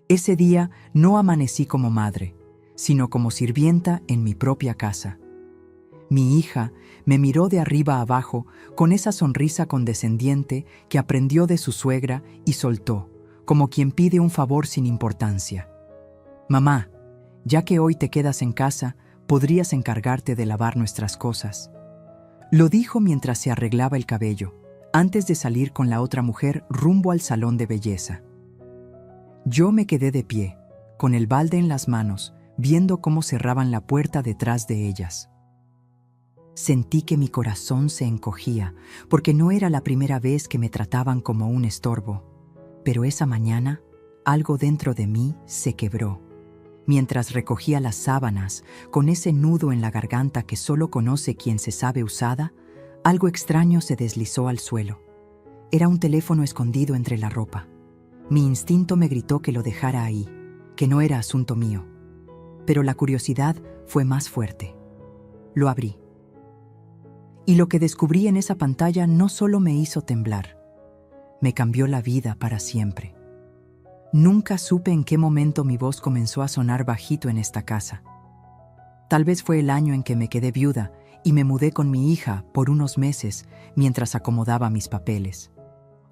Ese día no amanecí como madre, sino como sirvienta en mi propia casa. Mi hija me miró de arriba a abajo con esa sonrisa condescendiente que aprendió de su suegra y soltó, como quien pide un favor sin importancia. Mamá, ya que hoy te quedas en casa, ¿podrías encargarte de lavar nuestras cosas? Lo dijo mientras se arreglaba el cabello, antes de salir con la otra mujer rumbo al salón de belleza. Yo me quedé de pie, con el balde en las manos, viendo cómo cerraban la puerta detrás de ellas. Sentí que mi corazón se encogía, porque no era la primera vez que me trataban como un estorbo. Pero esa mañana, algo dentro de mí se quebró. Mientras recogía las sábanas, con ese nudo en la garganta que solo conoce quien se sabe usada, algo extraño se deslizó al suelo. Era un teléfono escondido entre la ropa. Mi instinto me gritó que lo dejara ahí, que no era asunto mío. Pero la curiosidad fue más fuerte. Lo abrí. Y lo que descubrí en esa pantalla no solo me hizo temblar, me cambió la vida para siempre. Nunca supe en qué momento mi voz comenzó a sonar bajito en esta casa. Tal vez fue el año en que me quedé viuda y me mudé con mi hija por unos meses mientras acomodaba mis papeles.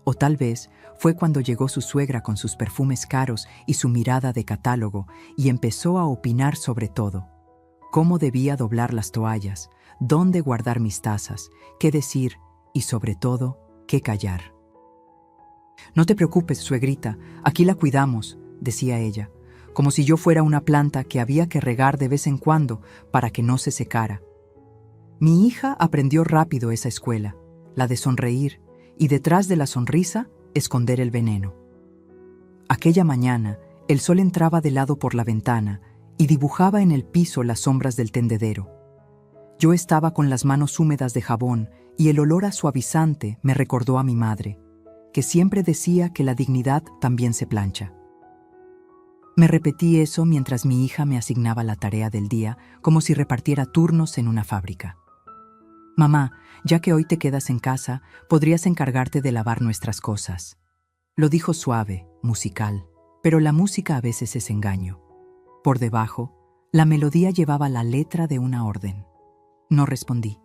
O tal vez fue cuando llegó su suegra con sus perfumes caros y su mirada de catálogo y empezó a opinar sobre todo. Cómo debía doblar las toallas, dónde guardar mis tazas, qué decir y sobre todo, qué callar. «No te preocupes, suegrita, aquí la cuidamos», decía ella, como si yo fuera una planta que había que regar de vez en cuando para que no se secara. Mi hija aprendió rápido esa escuela, la de sonreír, y detrás de la sonrisa, esconder el veneno. Aquella mañana, el sol entraba de lado por la ventana y dibujaba en el piso las sombras del tendedero. Yo estaba con las manos húmedas de jabón y el olor a suavizante me recordó a mi madre, que siempre decía que la dignidad también se plancha. Me repetí eso mientras mi hija me asignaba la tarea del día, como si repartiera turnos en una fábrica. «Mamá, ya que hoy te quedas en casa, podrías encargarte de lavar nuestras cosas». Lo dijo suave, musical, pero la música a veces es engaño. Por debajo, la melodía llevaba la letra de una orden. No respondí.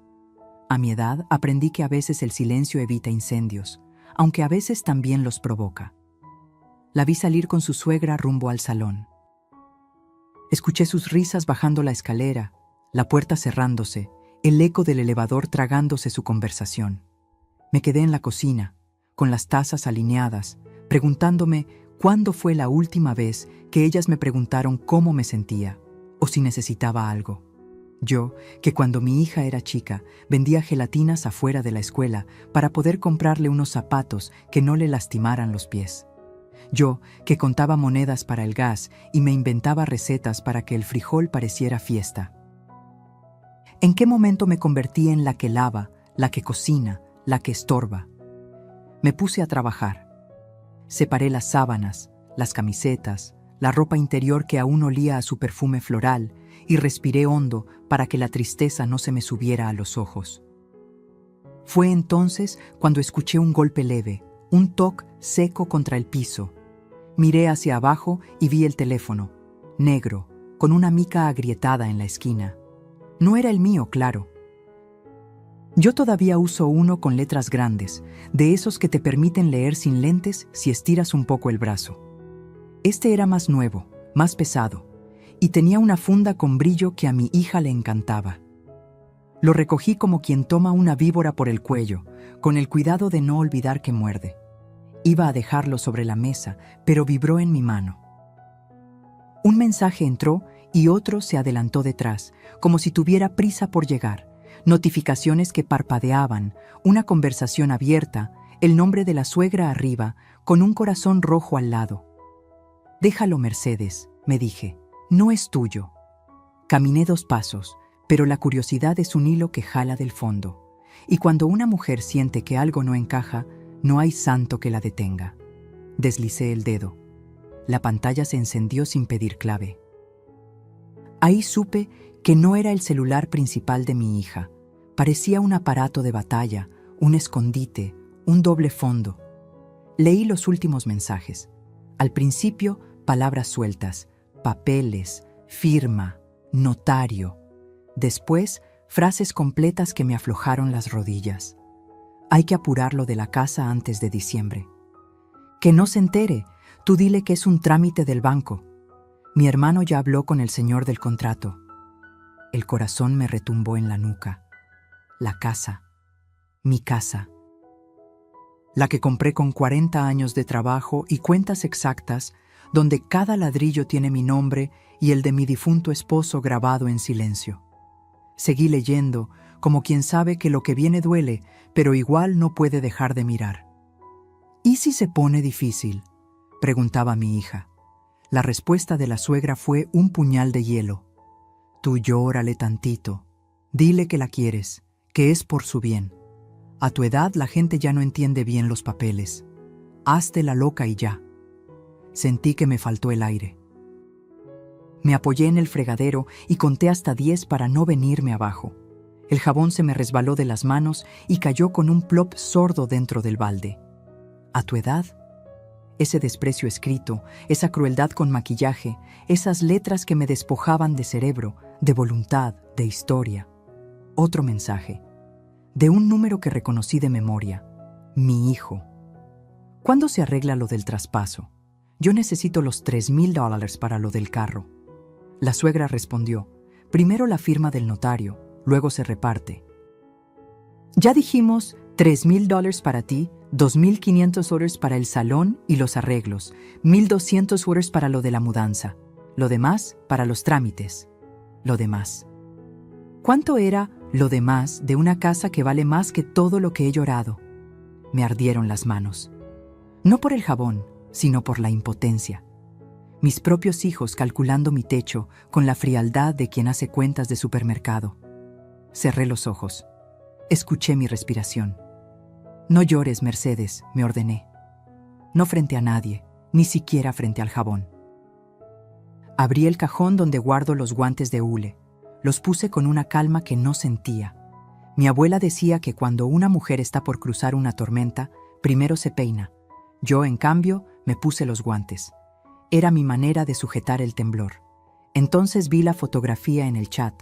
A mi edad aprendí que a veces el silencio evita incendios, aunque a veces también los provoca. La vi salir con su suegra rumbo al salón. Escuché sus risas bajando la escalera, la puerta cerrándose, el eco del elevador tragándose su conversación. Me quedé en la cocina, con las tazas alineadas, preguntándome cuándo fue la última vez que ellas me preguntaron cómo me sentía o si necesitaba algo. Yo, que cuando mi hija era chica, vendía gelatinas afuera de la escuela para poder comprarle unos zapatos que no le lastimaran los pies. Yo, que contaba monedas para el gas y me inventaba recetas para que el frijol pareciera fiesta. ¿En qué momento me convertí en la que lava, la que cocina, la que estorba? Me puse a trabajar. Separé las sábanas, las camisetas, la ropa interior que aún olía a su perfume floral y respiré hondo para que la tristeza no se me subiera a los ojos. Fue entonces cuando escuché un golpe leve, un toc seco contra el piso. Miré hacia abajo y vi el teléfono, negro, con una mica agrietada en la esquina. No era el mío, claro. Yo todavía uso uno con letras grandes, de esos que te permiten leer sin lentes si estiras un poco el brazo. Este era más nuevo, más pesado, y tenía una funda con brillo que a mi hija le encantaba. Lo recogí como quien toma una víbora por el cuello, con el cuidado de no olvidar que muerde. Iba a dejarlo sobre la mesa, pero vibró en mi mano. Un mensaje entró y otro se adelantó detrás, como si tuviera prisa por llegar. Notificaciones que parpadeaban, una conversación abierta, el nombre de la suegra arriba, con un corazón rojo al lado. «Déjalo, Mercedes», me dije, «no es tuyo». Caminé 2 pasos, pero la curiosidad es un hilo que jala del fondo. Y cuando una mujer siente que algo no encaja, no hay santo que la detenga. Deslicé el dedo. La pantalla se encendió sin pedir clave. Ahí supe que no era el celular principal de mi hija. Parecía un aparato de batalla, un escondite, un doble fondo. Leí los últimos mensajes. Al principio palabras sueltas, papeles, firma, notario. Después, frases completas que me aflojaron las rodillas. Hay que apurarlo de la casa antes de diciembre. Que no se entere, tú dile que es un trámite del banco. Mi hermano ya habló con el señor del contrato. El corazón me retumbó en la nuca. La casa. Mi casa. La que compré con 40 años de trabajo y cuentas exactas, donde cada ladrillo tiene mi nombre y el de mi difunto esposo grabado en silencio. Seguí leyendo, como quien sabe que lo que viene duele, pero igual no puede dejar de mirar. ¿Y si se pone difícil?, preguntaba mi hija. La respuesta de la suegra fue un puñal de hielo. Tú llórale tantito. Dile que la quieres, que es por su bien. A tu edad la gente ya no entiende bien los papeles. Hazte la loca y ya. Sentí que me faltó el aire. Me apoyé en el fregadero y conté hasta 10 para no venirme abajo. El jabón se me resbaló de las manos y cayó con un plop sordo dentro del balde. ¿A tu edad? Ese desprecio escrito, esa crueldad con maquillaje, esas letras que me despojaban de cerebro, de voluntad, de historia. Otro mensaje. De un número que reconocí de memoria. Mi hijo. ¿Cuándo se arregla lo del traspaso? Yo necesito los $3,000 para lo del carro. La suegra respondió, primero la firma del notario, luego se reparte. Ya dijimos $3,000 para ti, $2,500 para el salón y los arreglos, $1,200 para lo de la mudanza, lo demás para los trámites, lo demás. ¿Cuánto era lo demás de una casa que vale más que todo lo que he llorado? Me ardieron las manos. No por el jabón, sino por la impotencia. Mis propios hijos calculando mi techo con la frialdad de quien hace cuentas de supermercado. Cerré los ojos. Escuché mi respiración. No llores, Mercedes, me ordené. No frente a nadie, ni siquiera frente al jabón. Abrí el cajón donde guardo los guantes de hule. Los puse con una calma que no sentía. Mi abuela decía que cuando una mujer está por cruzar una tormenta, primero se peina. Yo, en cambio, me puse los guantes. Era mi manera de sujetar el temblor. Entonces vi la fotografía en el chat.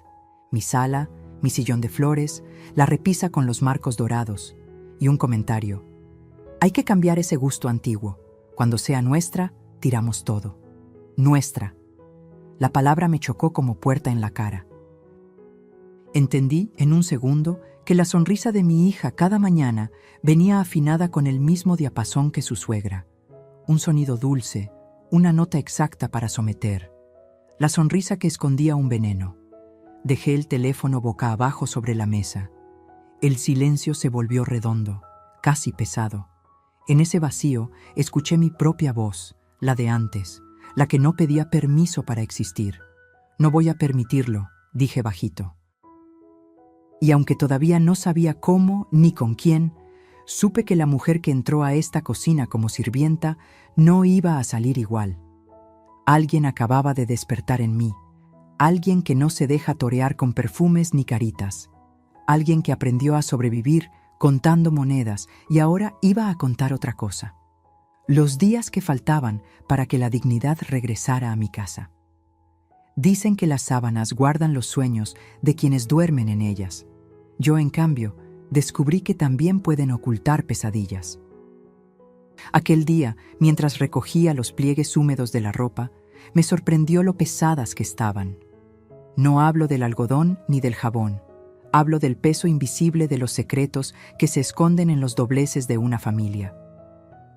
Mi sala, mi sillón de flores, la repisa con los marcos dorados. Y un comentario. Hay que cambiar ese gusto antiguo. Cuando sea nuestra, tiramos todo. Nuestra. La palabra me chocó como puerta en la cara. Entendí en un segundo que la sonrisa de mi hija cada mañana venía afinada con el mismo diapasón que su suegra. Un sonido dulce, una nota exacta para someter. La sonrisa que escondía un veneno. Dejé el teléfono boca abajo sobre la mesa. El silencio se volvió redondo, casi pesado. En ese vacío escuché mi propia voz, la de antes, la que no pedía permiso para existir. No voy a permitirlo, dije bajito. Y aunque todavía no sabía cómo ni con quién, supe que la mujer que entró a esta cocina como sirvienta no iba a salir igual. Alguien acababa de despertar en mí, alguien que no se deja torear con perfumes ni caritas. Alguien que aprendió a sobrevivir contando monedas y ahora iba a contar otra cosa. Los días que faltaban para que la dignidad regresara a mi casa. Dicen que las sábanas guardan los sueños de quienes duermen en ellas. Yo, en cambio, descubrí que también pueden ocultar pesadillas. Aquel día, mientras recogía los pliegues húmedos de la ropa, me sorprendió lo pesadas que estaban. No hablo del algodón ni del jabón. Hablo del peso invisible de los secretos que se esconden en los dobleces de una familia.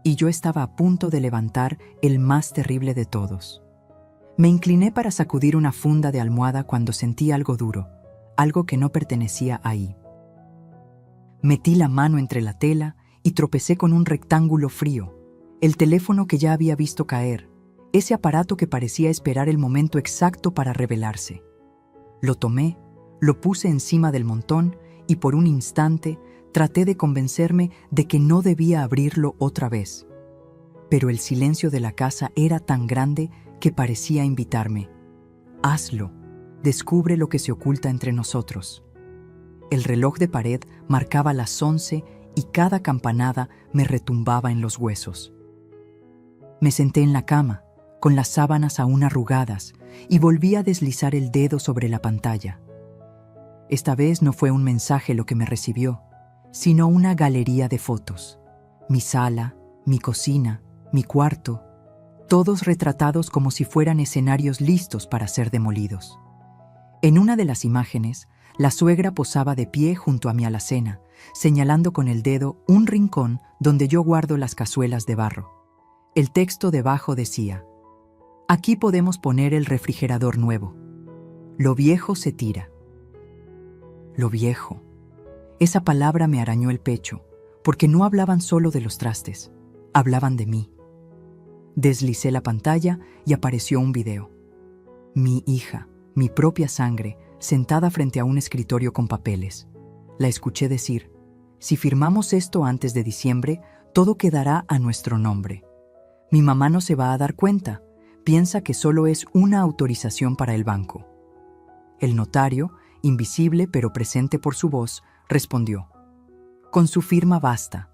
Y yo estaba a punto de levantar el más terrible de todos. Me incliné para sacudir una funda de almohada cuando sentí algo duro, algo que no pertenecía ahí. Metí la mano entre la tela y tropecé con un rectángulo frío, el teléfono que ya había visto caer, ese aparato que parecía esperar el momento exacto para revelarse. Lo tomé, lo puse encima del montón y por un instante traté de convencerme de que no debía abrirlo otra vez. Pero el silencio de la casa era tan grande que parecía invitarme. Hazlo, descubre lo que se oculta entre nosotros. El reloj de pared marcaba las 11 y cada campanada me retumbaba en los huesos. Me senté en la cama, con las sábanas aún arrugadas, y volví a deslizar el dedo sobre la pantalla. Esta vez no fue un mensaje lo que me recibió, sino una galería de fotos. Mi sala, mi cocina, mi cuarto, todos retratados como si fueran escenarios listos para ser demolidos. En una de las imágenes, la suegra posaba de pie junto a mi alacena, señalando con el dedo un rincón donde yo guardo las cazuelas de barro. El texto debajo decía: «Aquí podemos poner el refrigerador nuevo. Lo viejo se tira». Lo viejo. Esa palabra me arañó el pecho, porque no hablaban solo de los trastes, hablaban de mí. Deslicé la pantalla y apareció un video. Mi hija, mi propia sangre, sentada frente a un escritorio con papeles. La escuché decir: «Si firmamos esto antes de diciembre, todo quedará a nuestro nombre. Mi mamá no se va a dar cuenta, piensa que solo es una autorización para el banco». El notario, invisible pero presente por su voz, respondió: «Con su firma basta.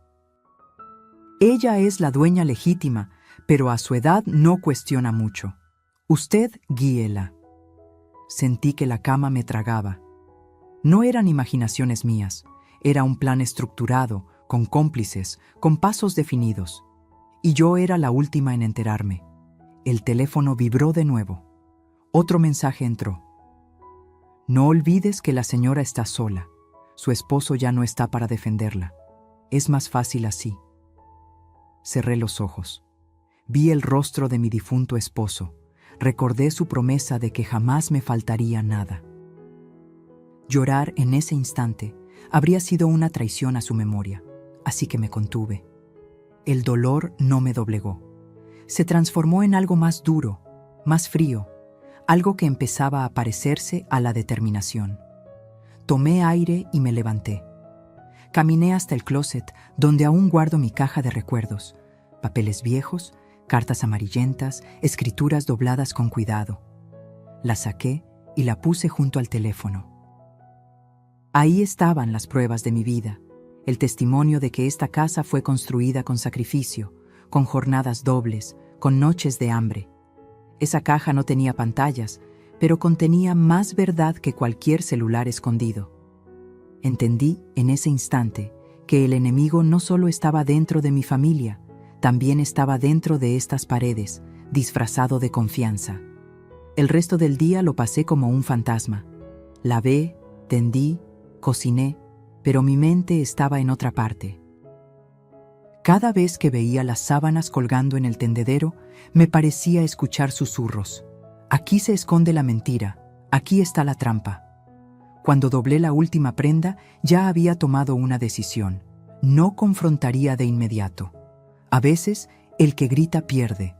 Ella es la dueña legítima, pero a su edad no cuestiona mucho. Usted guíela». Sentí que la cama me tragaba. No eran imaginaciones mías, era un plan estructurado, con cómplices, con pasos definidos. Y yo era la última en enterarme. El teléfono vibró de nuevo. Otro mensaje entró: «No olvides que la señora está sola. Su esposo ya no está para defenderla. Es más fácil así». Cerré los ojos. Vi el rostro de mi difunto esposo. Recordé su promesa de que jamás me faltaría nada. Llorar en ese instante habría sido una traición a su memoria, así que me contuve. El dolor no me doblegó. Se transformó en algo más duro, más frío, algo que empezaba a parecerse a la determinación. Tomé aire y me levanté. Caminé hasta el closet, donde aún guardo mi caja de recuerdos, papeles viejos, cartas amarillentas, escrituras dobladas con cuidado. La saqué y la puse junto al teléfono. Ahí estaban las pruebas de mi vida, el testimonio de que esta casa fue construida con sacrificio, con jornadas dobles, con noches de hambre. Esa caja no tenía pantallas, pero contenía más verdad que cualquier celular escondido. Entendí en ese instante que el enemigo no solo estaba dentro de mi familia, también estaba dentro de estas paredes, disfrazado de confianza. El resto del día lo pasé como un fantasma. Lavé, tendí, cociné, pero mi mente estaba en otra parte. Cada vez que veía las sábanas colgando en el tendedero, me parecía escuchar susurros. Aquí se esconde la mentira, aquí está la trampa. Cuando doblé la última prenda, ya había tomado una decisión. No confrontaría de inmediato. A veces, el que grita pierde.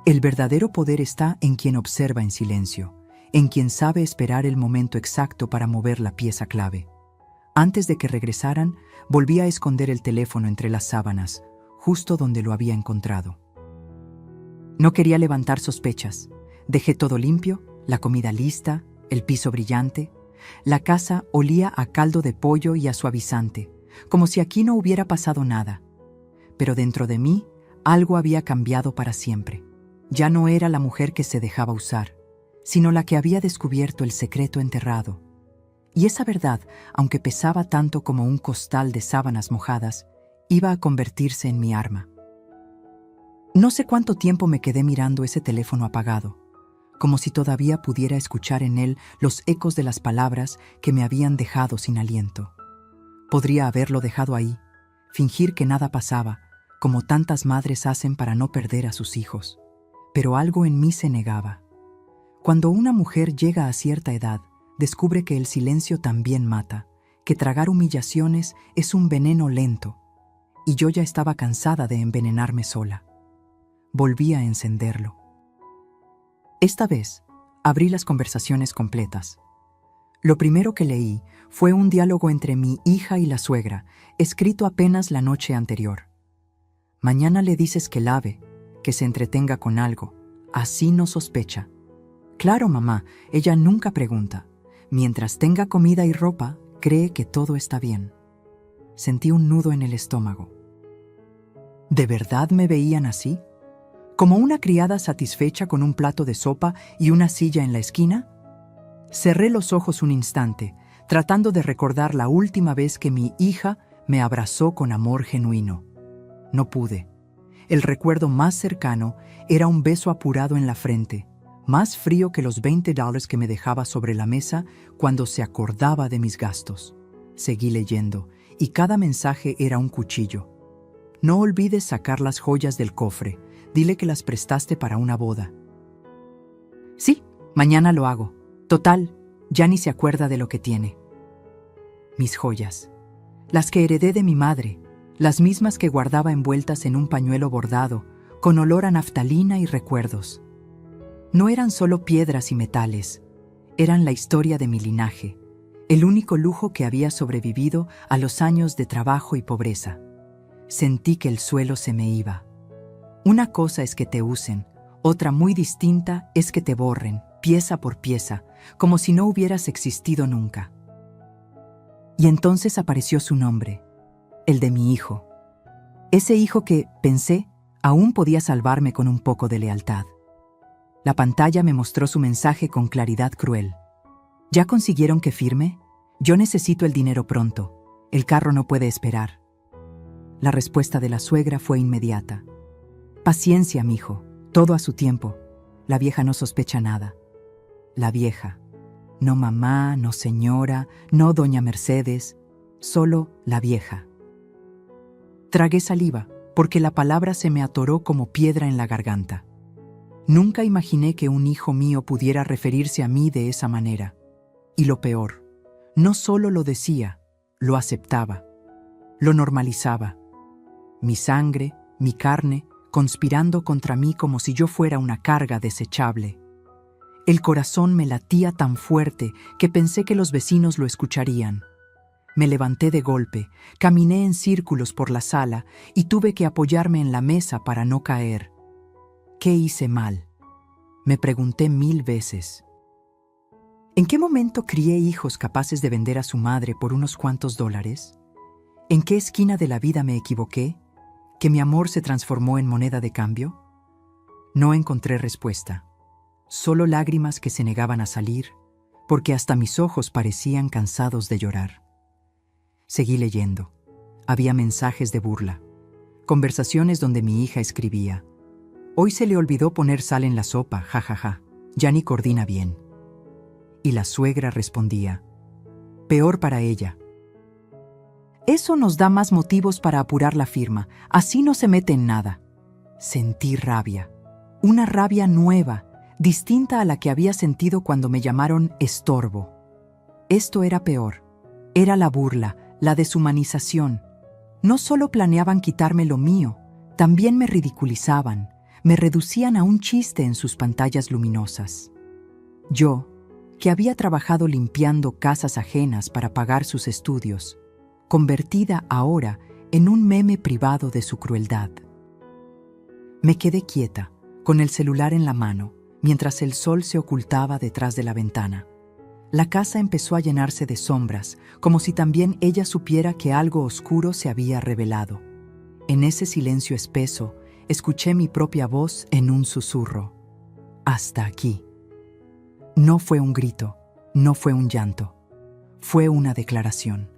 El verdadero poder está en quien observa en silencio, en quien sabe esperar el momento exacto para mover la pieza clave. Antes de que regresaran, volví a esconder el teléfono entre las sábanas, justo donde lo había encontrado. No quería levantar sospechas. Dejé todo limpio, la comida lista, el piso brillante. La casa olía a caldo de pollo y a suavizante, como si aquí no hubiera pasado nada. Pero dentro de mí, algo había cambiado para siempre. Ya no era la mujer que se dejaba usar, sino la que había descubierto el secreto enterrado. Y esa verdad, aunque pesaba tanto como un costal de sábanas mojadas, iba a convertirse en mi arma. No sé cuánto tiempo me quedé mirando ese teléfono apagado, como si todavía pudiera escuchar en él los ecos de las palabras que me habían dejado sin aliento. Podría haberlo dejado ahí, fingir que nada pasaba, como tantas madres hacen para no perder a sus hijos. Pero algo en mí se negaba. Cuando una mujer llega a cierta edad, descubre que el silencio también mata, que tragar humillaciones es un veneno lento, y yo ya estaba cansada de envenenarme sola. Volví a encenderlo. Esta vez, abrí las conversaciones completas. Lo primero que leí fue un diálogo entre mi hija y la suegra, escrito apenas la noche anterior. «Mañana le dices que lave, que se entretenga con algo, así no sospecha». «Claro, mamá, ella nunca pregunta. Mientras tenga comida y ropa, cree que todo está bien». Sentí un nudo en el estómago. ¿De verdad me veían así? como una criada satisfecha con un plato de sopa y una silla en la esquina? Cerré los ojos un instante, tratando de recordar la última vez que mi hija me abrazó con amor genuino. No pude. El recuerdo más cercano era un beso apurado en la frente, más frío que los $20 que me dejaba sobre la mesa cuando se acordaba de mis gastos. Seguí leyendo, y cada mensaje era un cuchillo. No olvides sacar las joyas del cofre. Dile que las prestaste para una boda. Sí, mañana lo hago. Total, ya ni se acuerda de lo que tiene. Mis joyas. Las que heredé de mi madre, las mismas que guardaba envueltas en un pañuelo bordado, con olor a naftalina y recuerdos. No eran solo piedras y metales, eran la historia de mi linaje, el único lujo que había sobrevivido a los años de trabajo y pobreza. Sentí que el suelo se me iba. Una cosa es que te usen, otra muy distinta es que te borren, pieza por pieza, como si no hubieras existido nunca. Y entonces apareció su nombre, el de mi hijo. Ese hijo que, pensé, aún podía salvarme con un poco de lealtad. La pantalla me mostró su mensaje con claridad cruel. ¿Ya consiguieron que firme? Yo necesito el dinero pronto. El carro no puede esperar. La respuesta de la suegra fue inmediata. Paciencia, mijo, todo a su tiempo. La vieja no sospecha nada. La vieja. No mamá, no señora, no doña Mercedes, solo la vieja. Tragué saliva, porque la palabra se me atoró como piedra en la garganta. Nunca imaginé que un hijo mío pudiera referirse a mí de esa manera. Y lo peor, no solo lo decía, lo aceptaba, lo normalizaba. Mi sangre, mi carne, conspirando contra mí como si yo fuera una carga desechable. El corazón me latía tan fuerte que pensé que los vecinos lo escucharían. Me levanté de golpe, caminé en círculos por la sala y tuve que apoyarme en la mesa para no caer. ¿Qué hice mal? Me pregunté 1000 veces. ¿En qué momento crié hijos capaces de vender a su madre por unos cuantos dólares? ¿En qué esquina de la vida me equivoqué? ¿Que mi amor se transformó en moneda de cambio? No encontré respuesta. Solo lágrimas que se negaban a salir, porque hasta mis ojos parecían cansados de llorar. Seguí leyendo. Había mensajes de burla, conversaciones donde mi hija escribía: «Hoy se le olvidó poner sal en la sopa, jajaja, ya ni coordina bien». Y la suegra respondía: «Peor para ella. Eso nos da más motivos para apurar la firma, así no se mete en nada». Sentí rabia, una rabia nueva, distinta a la que había sentido cuando me llamaron estorbo. Esto era peor. Era la burla, la deshumanización. No solo planeaban quitarme lo mío, también me ridiculizaban, me reducían a un chiste en sus pantallas luminosas. Yo, que había trabajado limpiando casas ajenas para pagar sus estudios, convertida ahora en un meme privado de su crueldad. Me quedé quieta, con el celular en la mano, mientras el sol se ocultaba detrás de la ventana. La casa empezó a llenarse de sombras, como si también ella supiera que algo oscuro se había revelado. En ese silencio espeso, escuché mi propia voz en un susurro. Hasta aquí. No fue un grito, no fue un llanto. Fue una declaración.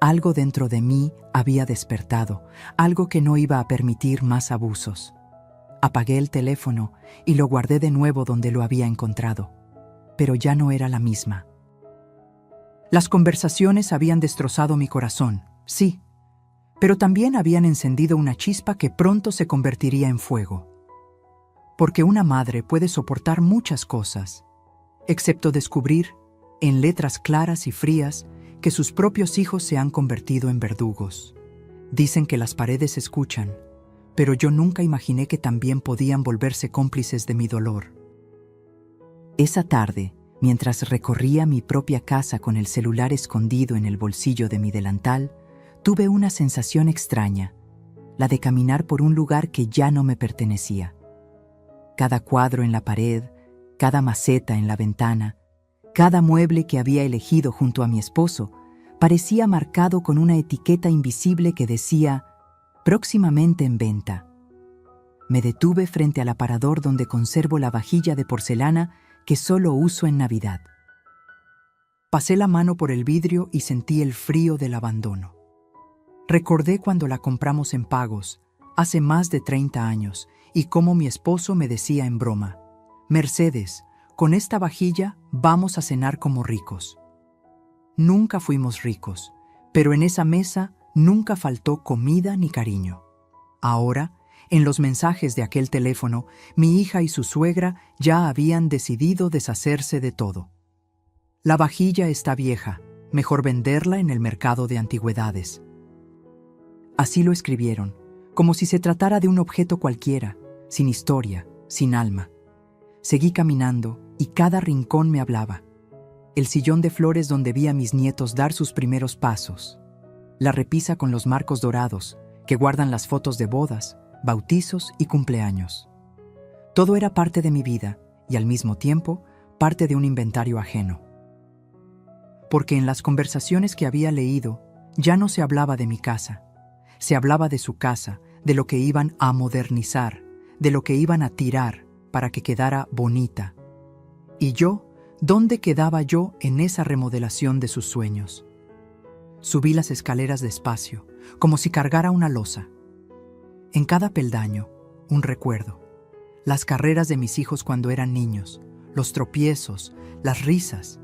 Algo dentro de mí había despertado, algo que no iba a permitir más abusos. Apagué el teléfono y lo guardé de nuevo donde lo había encontrado, pero ya no era la misma. Las conversaciones habían destrozado mi corazón, sí, pero también habían encendido una chispa que pronto se convertiría en fuego. Porque una madre puede soportar muchas cosas, excepto descubrir, en letras claras y frías, que sus propios hijos se han convertido en verdugos. Dicen que las paredes escuchan, pero yo nunca imaginé que también podían volverse cómplices de mi dolor. Esa tarde, mientras recorría mi propia casa con el celular escondido en el bolsillo de mi delantal, tuve una sensación extraña, la de caminar por un lugar que ya no me pertenecía. Cada cuadro en la pared, cada maceta en la ventana, cada mueble que había elegido junto a mi esposo, parecía marcado con una etiqueta invisible que decía: próximamente en venta. Me detuve frente al aparador donde conservo la vajilla de porcelana que solo uso en Navidad. Pasé la mano por el vidrio y sentí el frío del abandono. Recordé cuando la compramos en pagos, hace más de 30 años, y cómo mi esposo me decía en broma: «Mercedes, con esta vajilla vamos a cenar como ricos». Nunca fuimos ricos, pero en esa mesa nunca faltó comida ni cariño. Ahora, en los mensajes de aquel teléfono, mi hija y su suegra ya habían decidido deshacerse de todo. La vajilla está vieja, mejor venderla en el mercado de antigüedades. Así lo escribieron, como si se tratara de un objeto cualquiera, sin historia, sin alma. Seguí caminando y cada rincón me hablaba. El sillón de flores donde vi a mis nietos dar sus primeros pasos. La repisa con los marcos dorados que guardan las fotos de bodas, bautizos y cumpleaños. Todo era parte de mi vida y al mismo tiempo parte de un inventario ajeno. Porque en las conversaciones que había leído ya no se hablaba de mi casa. Se hablaba de su casa, de lo que iban a modernizar, de lo que iban a tirar para que quedara bonita. Y yo, ¿dónde quedaba yo en esa remodelación de sus sueños? Subí las escaleras despacio, como si cargara una losa. En cada peldaño, un recuerdo. Las carreras de mis hijos cuando eran niños, los tropiezos, las risas.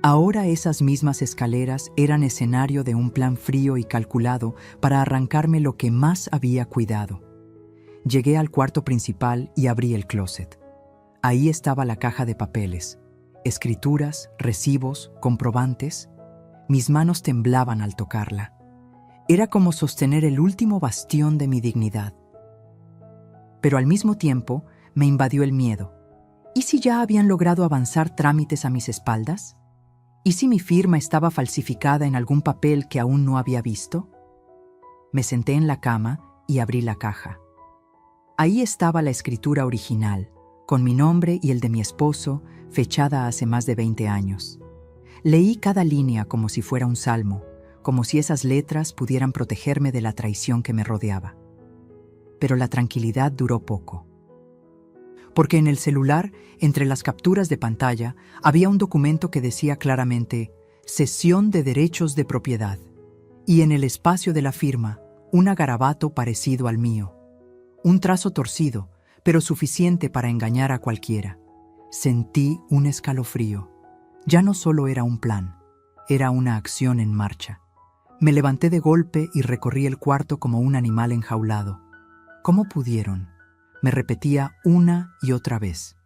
Ahora esas mismas escaleras eran escenario de un plan frío y calculado para arrancarme lo que más había cuidado. Llegué al cuarto principal y abrí el closet. Ahí estaba la caja de papeles, escrituras, recibos, comprobantes. Mis manos temblaban al tocarla. Era como sostener el último bastión de mi dignidad. Pero al mismo tiempo me invadió el miedo. ¿Y si ya habían logrado avanzar trámites a mis espaldas? ¿Y si mi firma estaba falsificada en algún papel que aún no había visto? Me senté en la cama y abrí la caja. Ahí estaba la escritura original, con mi nombre y el de mi esposo, fechada hace más de 20 años. Leí cada línea como si fuera un salmo, como si esas letras pudieran protegerme de la traición que me rodeaba. Pero la tranquilidad duró poco. Porque en el celular, entre las capturas de pantalla, había un documento que decía claramente «Cesión de derechos de propiedad», y en el espacio de la firma, un garabato parecido al mío. Un trazo torcido, pero suficiente para engañar a cualquiera. Sentí un escalofrío. Ya no solo era un plan, era una acción en marcha. Me levanté de golpe y recorrí el cuarto como un animal enjaulado. ¿Cómo pudieron? Me repetía una y otra vez.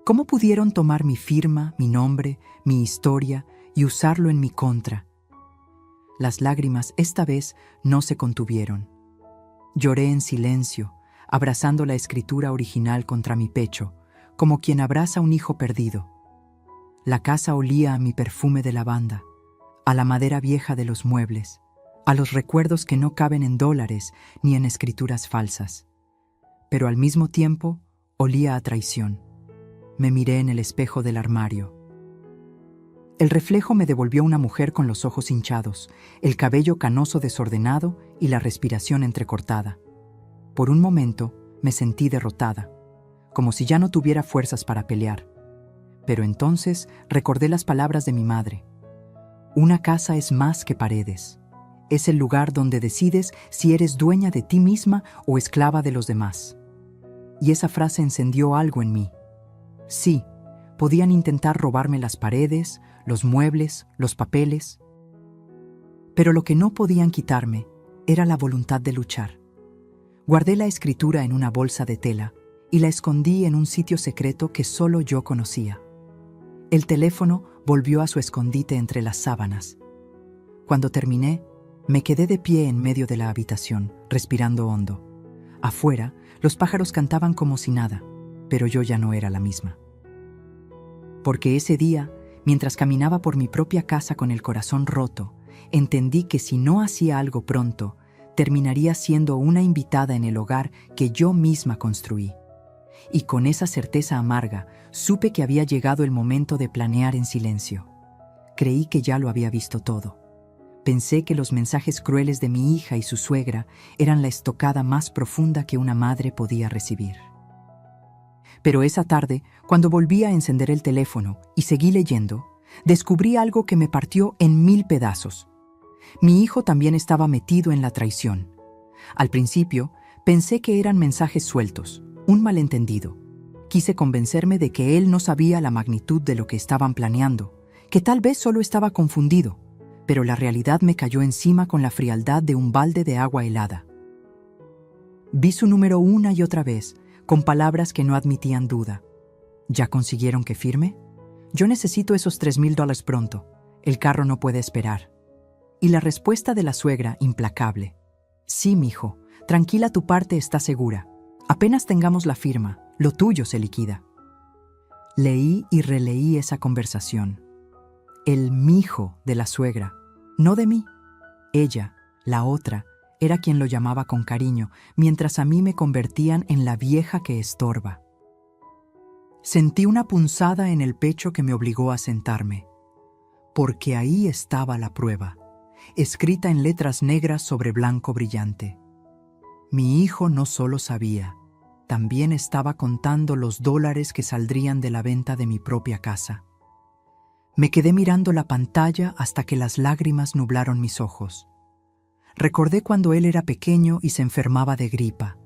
¿Cómo pudieron tomar mi firma, mi nombre, mi historia y usarlo en mi contra? Las lágrimas esta vez no se contuvieron. Lloré en silencio, abrazando la escritura original contra mi pecho, como quien abraza un hijo perdido. La casa olía a mi perfume de lavanda, a la madera vieja de los muebles, a los recuerdos que no caben en dólares ni en escrituras falsas. Pero al mismo tiempo olía a traición. Me miré en el espejo del armario. El reflejo me devolvió una mujer con los ojos hinchados, el cabello canoso desordenado y la respiración entrecortada. Por un momento me sentí derrotada, como si ya no tuviera fuerzas para pelear. Pero entonces recordé las palabras de mi madre. Una casa es más que paredes. Es el lugar donde decides si eres dueña de ti misma o esclava de los demás. Y esa frase encendió algo en mí. Sí, podían intentar robarme las paredes, los muebles, los papeles. Pero lo que no podían quitarme era la voluntad de luchar. Guardé la escritura en una bolsa de tela y la escondí en un sitio secreto que solo yo conocía. El teléfono volvió a su escondite entre las sábanas. Cuando terminé, me quedé de pie en medio de la habitación, respirando hondo. Afuera, los pájaros cantaban como si nada, pero yo ya no era la misma. Porque ese día, mientras caminaba por mi propia casa con el corazón roto, entendí que si no hacía algo pronto, terminaría siendo una invitada en el hogar que yo misma construí. Y con esa certeza amarga, supe que había llegado el momento de planear en silencio. Creí que ya lo había visto todo. Pensé que los mensajes crueles de mi hija y su suegra eran la estocada más profunda que una madre podía recibir. Pero esa tarde, cuando volví a encender el teléfono y seguí leyendo, descubrí algo que me partió en 1000 pedazos. Mi hijo también estaba metido en la traición. Al principio, pensé que eran mensajes sueltos, un malentendido. Quise convencerme de que él no sabía la magnitud de lo que estaban planeando, que tal vez solo estaba confundido, pero la realidad me cayó encima con la frialdad de un balde de agua helada. Vi su número una y otra vez, con palabras que no admitían duda. ¿Ya consiguieron que firme? Yo necesito esos $3,000 pronto. El carro no puede esperar. Y la respuesta de la suegra, implacable. Sí, mijo, tranquila, tu parte está segura. Apenas tengamos la firma, lo tuyo se liquida. Leí y releí esa conversación. El mijo de la suegra, no de mí. Ella, la otra, era quien lo llamaba con cariño, mientras a mí me convertían en la vieja que estorba. Sentí una punzada en el pecho que me obligó a sentarme, porque ahí estaba la prueba, escrita en letras negras sobre blanco brillante. Mi hijo no solo sabía, también estaba contando los dólares que saldrían de la venta de mi propia casa. Me quedé mirando la pantalla hasta que las lágrimas nublaron mis ojos. Recordé cuando él era pequeño y se enfermaba de gripa.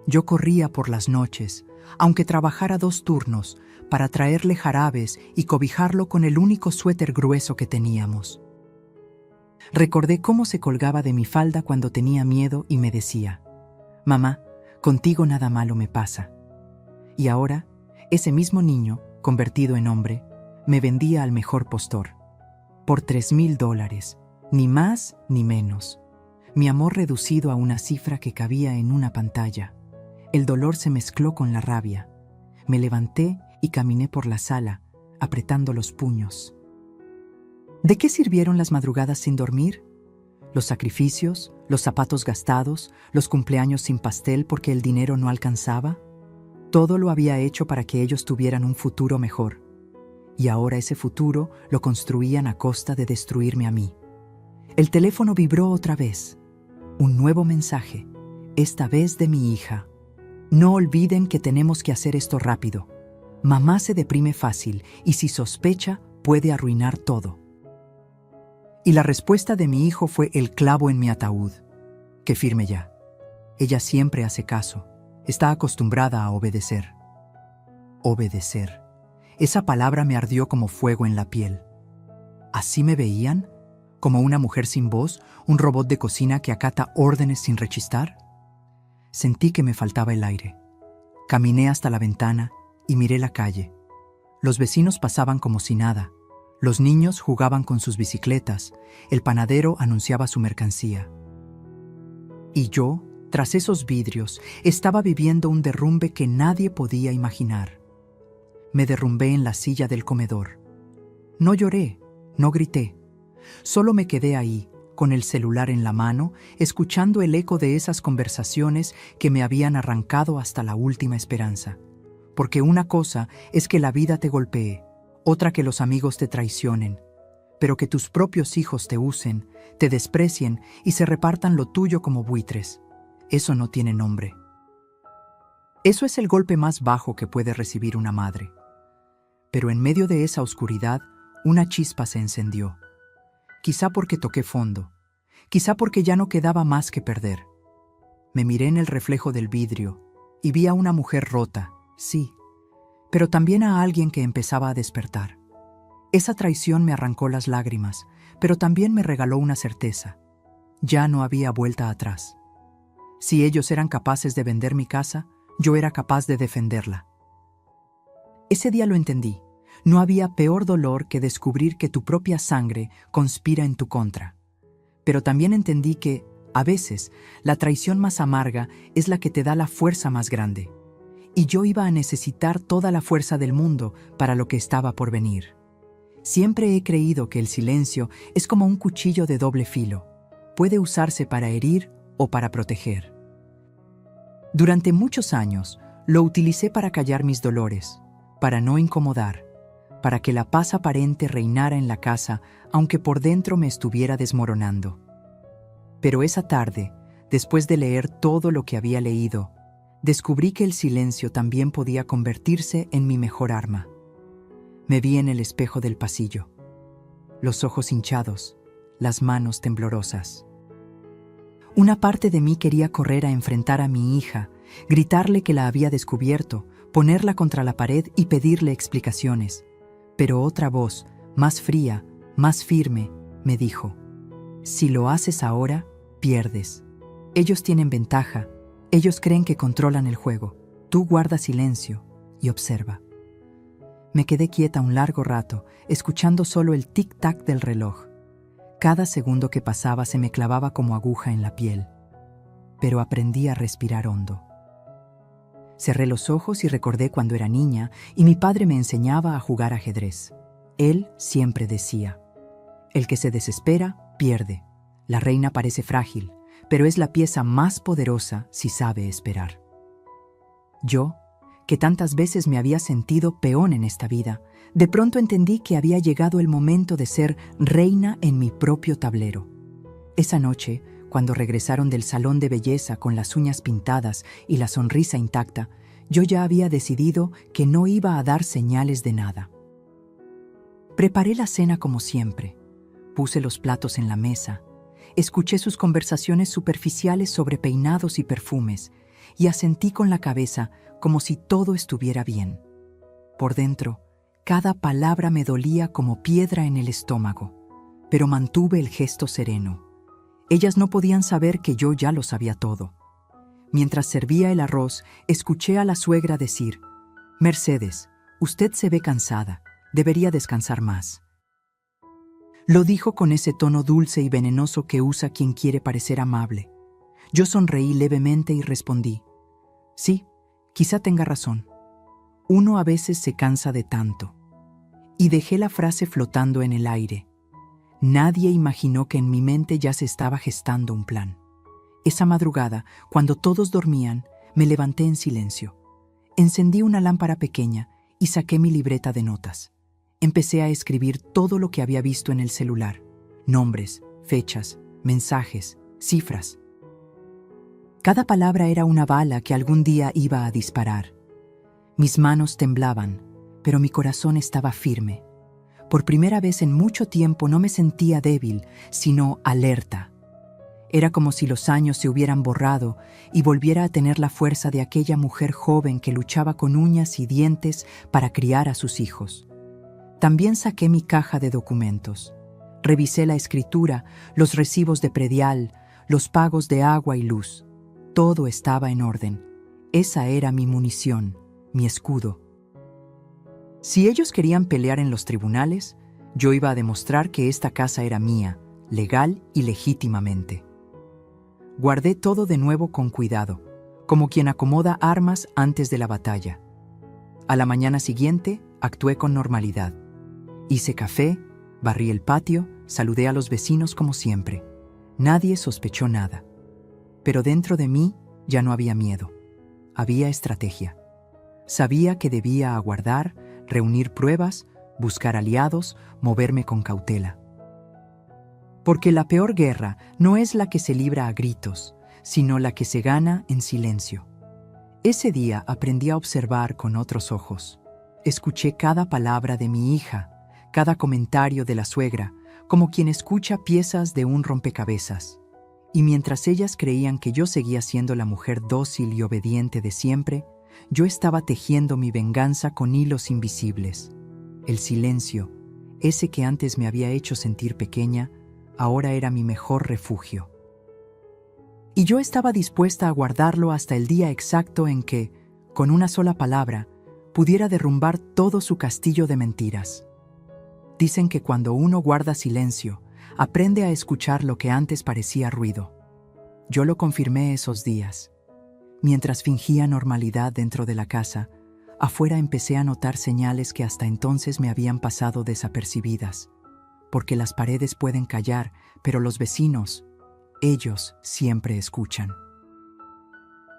Yo corría por las noches, aunque trabajara 2 turnos, para traerle jarabes y cobijarlo con el único suéter grueso que teníamos. Recordé cómo se colgaba de mi falda cuando tenía miedo y me decía: «Mamá, contigo nada malo me pasa». Y ahora, ese mismo niño, convertido en hombre, me vendía al mejor postor. Por $3,000, ni más ni menos. Mi amor reducido a una cifra que cabía en una pantalla. El dolor se mezcló con la rabia. Me levanté y caminé por la sala, apretando los puños. ¿De qué sirvieron las madrugadas sin dormir? Los sacrificios, los zapatos gastados, los cumpleaños sin pastel porque el dinero no alcanzaba. Todo lo había hecho para que ellos tuvieran un futuro mejor. Y ahora ese futuro lo construían a costa de destruirme a mí. El teléfono vibró otra vez. Un nuevo mensaje, esta vez de mi hija. No olviden que tenemos que hacer esto rápido. Mamá se deprime fácil y si sospecha puede arruinar todo. Y la respuesta de mi hijo fue el clavo en mi ataúd. Que firme ya. Ella siempre hace caso. Está acostumbrada a obedecer. Obedecer. Esa palabra me ardió como fuego en la piel. ¿Así me veían? ¿Como una mujer sin voz, un robot de cocina que acata órdenes sin rechistar? Sentí que me faltaba el aire. Caminé hasta la ventana y miré la calle. Los vecinos pasaban como si nada. Los niños jugaban con sus bicicletas. El panadero anunciaba su mercancía. Y yo, tras esos vidrios, estaba viviendo un derrumbe que nadie podía imaginar. Me derrumbé en la silla del comedor. No lloré, no grité. Solo me quedé ahí, con el celular en la mano, escuchando el eco de esas conversaciones que me habían arrancado hasta la última esperanza. Porque una cosa es que la vida te golpee, otra que los amigos te traicionen, pero que tus propios hijos te usen, te desprecien y se repartan lo tuyo como buitres. Eso no tiene nombre. Eso es el golpe más bajo que puede recibir una madre. Pero en medio de esa oscuridad, una chispa se encendió. Quizá porque toqué fondo, quizá porque ya no quedaba más que perder. Me miré en el reflejo del vidrio y vi a una mujer rota, sí, pero también a alguien que empezaba a despertar. Esa traición me arrancó las lágrimas, pero también me regaló una certeza. Ya no había vuelta atrás. Si ellos eran capaces de vender mi casa, yo era capaz de defenderla. Ese día lo entendí. No había peor dolor que descubrir que tu propia sangre conspira en tu contra. Pero también entendí que, a veces, la traición más amarga es la que te da la fuerza más grande. Y yo iba a necesitar toda la fuerza del mundo para lo que estaba por venir. Siempre he creído que el silencio es como un cuchillo de doble filo. Puede usarse para herir o para proteger. Durante muchos años, lo utilicé para callar mis dolores, para no incomodar, para que la paz aparente reinara en la casa, aunque por dentro me estuviera desmoronando. Pero esa tarde, después de leer todo lo que había leído, descubrí que el silencio también podía convertirse en mi mejor arma. Me vi en el espejo del pasillo, los ojos hinchados, las manos temblorosas. Una parte de mí quería correr a enfrentar a mi hija, gritarle que la había descubierto, ponerla contra la pared y pedirle explicaciones. Pero otra voz, más fría, más firme, me dijo: si lo haces ahora, pierdes. Ellos tienen ventaja, ellos creen que controlan el juego. Tú guarda silencio y observa. Me quedé quieta un largo rato, escuchando solo el tic-tac del reloj. Cada segundo que pasaba se me clavaba como aguja en la piel. Pero aprendí a respirar hondo. Cerré los ojos y recordé cuando era niña y mi padre me enseñaba a jugar ajedrez. Él siempre decía: el que se desespera, pierde. La reina parece frágil, pero es la pieza más poderosa si sabe esperar. Yo, que tantas veces me había sentido peón en esta vida, de pronto entendí que había llegado el momento de ser reina en mi propio tablero. Esa noche, cuando regresaron del salón de belleza con las uñas pintadas y la sonrisa intacta, yo ya había decidido que no iba a dar señales de nada. Preparé la cena como siempre. Puse los platos en la mesa. Escuché sus conversaciones superficiales sobre peinados y perfumes y asentí con la cabeza como si todo estuviera bien. Por dentro, cada palabra me dolía como piedra en el estómago, pero mantuve el gesto sereno. Ellas no podían saber que yo ya lo sabía todo. Mientras servía el arroz, escuché a la suegra decir: Mercedes, usted se ve cansada, debería descansar más. Lo dijo con ese tono dulce y venenoso que usa quien quiere parecer amable. Yo sonreí levemente y respondí: sí, quizá tenga razón. Uno a veces se cansa de tanto. Y dejé la frase flotando en el aire. Nadie imaginó que en mi mente ya se estaba gestando un plan. Esa madrugada, cuando todos dormían, me levanté en silencio. Encendí una lámpara pequeña y saqué mi libreta de notas. Empecé a escribir todo lo que había visto en el celular: nombres, fechas, mensajes, cifras. Cada palabra era una bala que algún día iba a disparar. Mis manos temblaban, pero mi corazón estaba firme. Por primera vez en mucho tiempo no me sentía débil, sino alerta. Era como si los años se hubieran borrado y volviera a tener la fuerza de aquella mujer joven que luchaba con uñas y dientes para criar a sus hijos. También saqué mi caja de documentos. Revisé la escritura, los recibos de predial, los pagos de agua y luz. Todo estaba en orden. Esa era mi munición, mi escudo. Si ellos querían pelear en los tribunales, yo iba a demostrar que esta casa era mía, legal y legítimamente. Guardé todo de nuevo con cuidado, como quien acomoda armas antes de la batalla. A la mañana siguiente, actué con normalidad. Hice café, barrí el patio, saludé a los vecinos como siempre. Nadie sospechó nada. Pero dentro de mí ya no había miedo. Había estrategia. Sabía que debía aguardar, reunir pruebas, buscar aliados, moverme con cautela. Porque la peor guerra no es la que se libra a gritos, sino la que se gana en silencio. Ese día aprendí a observar con otros ojos. Escuché cada palabra de mi hija, cada comentario de la suegra, como quien escucha piezas de un rompecabezas. Y mientras ellas creían que yo seguía siendo la mujer dócil y obediente de siempre, yo estaba tejiendo mi venganza con hilos invisibles. El silencio, ese que antes me había hecho sentir pequeña, ahora era mi mejor refugio. Y yo estaba dispuesta a guardarlo hasta el día exacto en que, con una sola palabra, pudiera derrumbar todo su castillo de mentiras. Dicen que cuando uno guarda silencio, aprende a escuchar lo que antes parecía ruido. Yo lo confirmé esos días. Mientras fingía normalidad dentro de la casa, afuera empecé a notar señales que hasta entonces me habían pasado desapercibidas. Porque las paredes pueden callar, pero los vecinos, ellos siempre escuchan.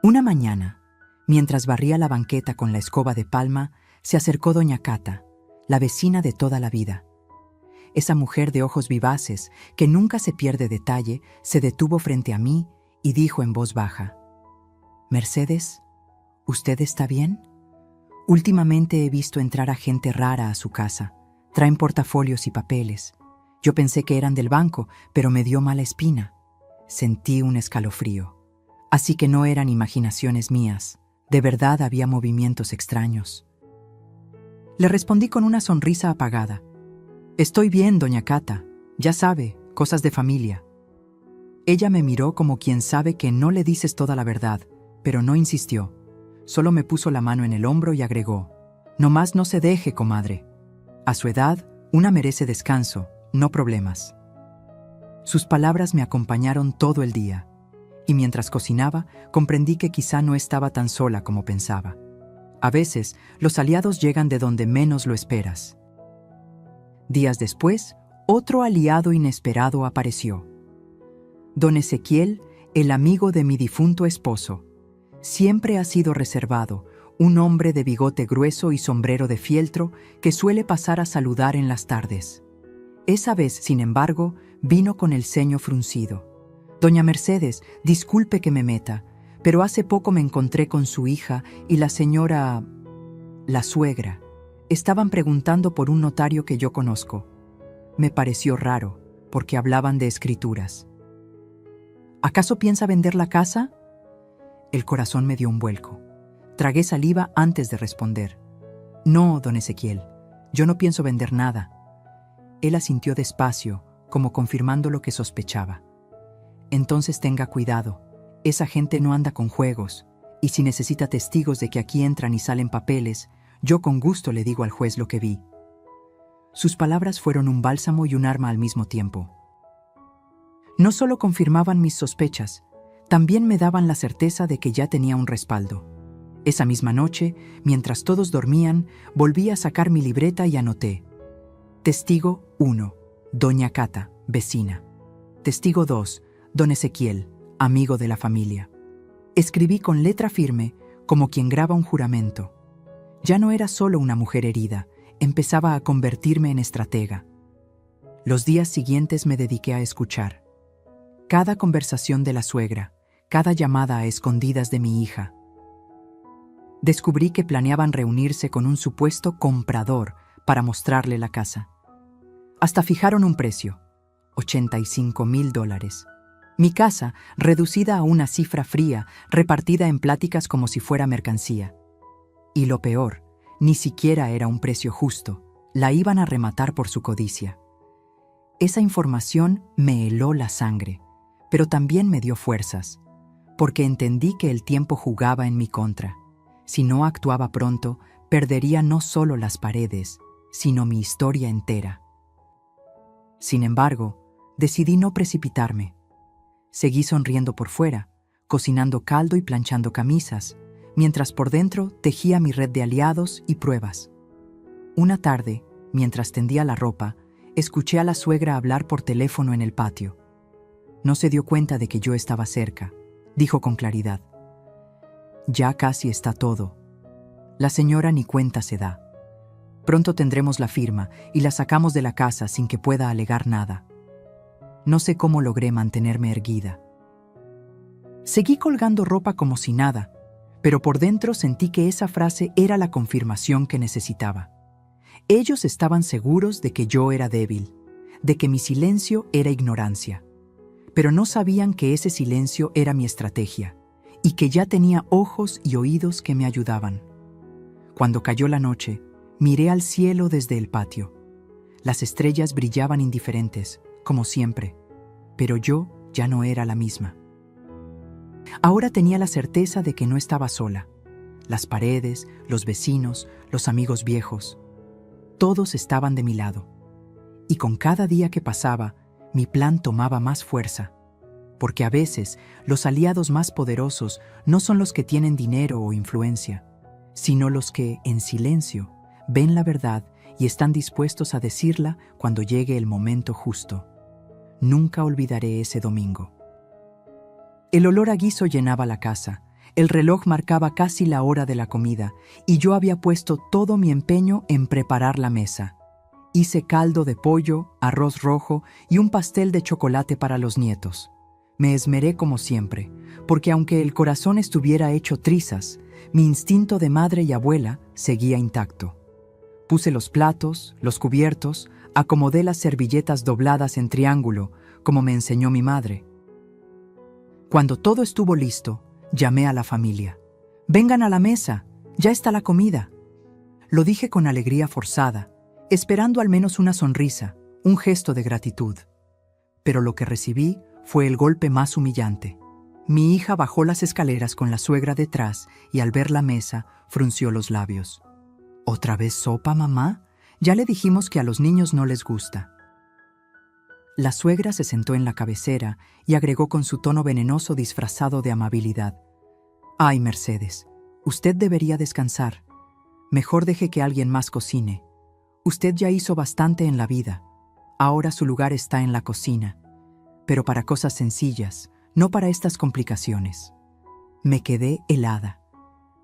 Una mañana, mientras barría la banqueta con la escoba de palma, se acercó doña Cata, la vecina de toda la vida. Esa mujer de ojos vivaces, que nunca se pierde detalle, se detuvo frente a mí y dijo en voz baja: «Mercedes, ¿usted está bien? Últimamente he visto entrar a gente rara a su casa. Traen portafolios y papeles. Yo pensé que eran del banco, pero me dio mala espina». Sentí un escalofrío. Así que no eran imaginaciones mías. De verdad había movimientos extraños. Le respondí con una sonrisa apagada: «Estoy bien, doña Cata. Ya sabe, cosas de familia». Ella me miró como quien sabe que no le dices toda la verdad, pero no insistió. Solo me puso la mano en el hombro y agregó: «Nomás no se deje, comadre. A su edad, una merece descanso, no problemas». Sus palabras me acompañaron todo el día, y mientras cocinaba, comprendí que quizá no estaba tan sola como pensaba. A veces, los aliados llegan de donde menos lo esperas. Días después, otro aliado inesperado apareció. Don Ezequiel, el amigo de mi difunto esposo. Siempre ha sido reservado, un hombre de bigote grueso y sombrero de fieltro que suele pasar a saludar en las tardes. Esa vez, sin embargo, vino con el ceño fruncido. «Doña Mercedes, disculpe que me meta, pero hace poco me encontré con su hija y la señora... la suegra. Estaban preguntando por un notario que yo conozco. Me pareció raro, porque hablaban de escrituras». «¿Acaso piensa vender la casa?». El corazón me dio un vuelco. Tragué saliva antes de responder. «No, don Ezequiel, yo no pienso vender nada». Él asintió despacio, como confirmando lo que sospechaba. «Entonces tenga cuidado. Esa gente no anda con juegos, y si necesita testigos de que aquí entran y salen papeles, yo con gusto le digo al juez lo que vi». Sus palabras fueron un bálsamo y un arma al mismo tiempo. No solo confirmaban mis sospechas, también me daban la certeza de que ya tenía un respaldo. Esa misma noche, mientras todos dormían, volví a sacar mi libreta y anoté: Testigo 1, doña Cata, vecina. Testigo 2, don Ezequiel, amigo de la familia. Escribí con letra firme, como quien graba un juramento. Ya no era solo una mujer herida, empezaba a convertirme en estratega. Los días siguientes me dediqué a escuchar. Cada conversación de la suegra, cada llamada a escondidas de mi hija. Descubrí que planeaban reunirse con un supuesto comprador para mostrarle la casa. Hasta fijaron un precio: $85,000. Mi casa, reducida a una cifra fría, repartida en pláticas como si fuera mercancía. Y lo peor, ni siquiera era un precio justo, la iban a rematar por su codicia. Esa información me heló la sangre, pero también me dio fuerzas, porque entendí que el tiempo jugaba en mi contra. Si no actuaba pronto, perdería no solo las paredes, sino mi historia entera. Sin embargo, decidí no precipitarme. Seguí sonriendo por fuera, cocinando caldo y planchando camisas, mientras por dentro tejía mi red de aliados y pruebas. Una tarde, mientras tendía la ropa, escuché a la suegra hablar por teléfono en el patio. No se dio cuenta de que yo estaba cerca. Dijo con claridad: «Ya casi está todo. La señora ni cuenta se da. Pronto tendremos la firma y la sacamos de la casa sin que pueda alegar nada». No sé cómo logré mantenerme erguida. Seguí colgando ropa como si nada, pero por dentro sentí que esa frase era la confirmación que necesitaba. Ellos estaban seguros de que yo era débil, de que mi silencio era ignorancia, pero no sabían que ese silencio era mi estrategia y que ya tenía ojos y oídos que me ayudaban. Cuando cayó la noche, miré al cielo desde el patio. Las estrellas brillaban indiferentes, como siempre, pero yo ya no era la misma. Ahora tenía la certeza de que no estaba sola. Las paredes, los vecinos, los amigos viejos, todos estaban de mi lado. Y con cada día que pasaba, mi plan tomaba más fuerza, porque a veces los aliados más poderosos no son los que tienen dinero o influencia, sino los que, en silencio, ven la verdad y están dispuestos a decirla cuando llegue el momento justo. Nunca olvidaré ese domingo. El olor a guiso llenaba la casa, El reloj marcaba casi la hora de la comida y yo había puesto todo mi empeño en preparar la mesa. Hice caldo de pollo, arroz rojo y un pastel de chocolate para los nietos. Me esmeré como siempre, porque aunque el corazón estuviera hecho trizas, mi instinto de madre y abuela seguía intacto. Puse los platos, los cubiertos, acomodé las servilletas dobladas en triángulo, como me enseñó mi madre. Cuando todo estuvo listo, llamé a la familia. «Vengan a la mesa, ya está la comida». Lo dije con alegría forzada, esperando al menos una sonrisa, un gesto de gratitud. Pero lo que recibí fue el golpe más humillante. Mi hija bajó las escaleras con la suegra detrás y al ver la mesa frunció los labios. «¿Otra vez sopa, mamá? Ya le dijimos que a los niños no les gusta». La suegra se sentó en la cabecera y agregó con su tono venenoso disfrazado de amabilidad: «Ay, Mercedes, usted debería descansar. Mejor deje que alguien más cocine. Usted ya hizo bastante en la vida. Ahora su lugar está en la cocina. Pero para cosas sencillas, no para estas complicaciones». Me quedé helada.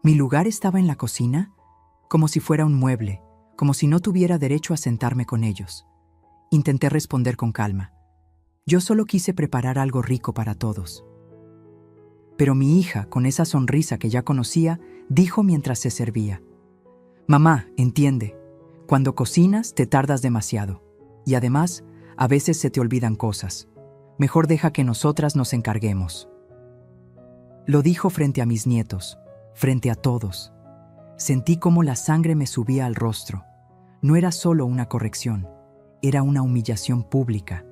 ¿Mi lugar estaba en la cocina? Como si fuera un mueble, como si no tuviera derecho a sentarme con ellos. Intenté responder con calma. Yo solo quise preparar algo rico para todos. Pero mi hija, con esa sonrisa que ya conocía, dijo mientras se servía: «Mamá, entiende, cuando cocinas te tardas demasiado. Y además, a veces se te olvidan cosas. Mejor deja que nosotras nos encarguemos». Lo dijo frente a mis nietos, frente a todos. Sentí cómo la sangre me subía al rostro. No era solo una corrección, era una humillación pública.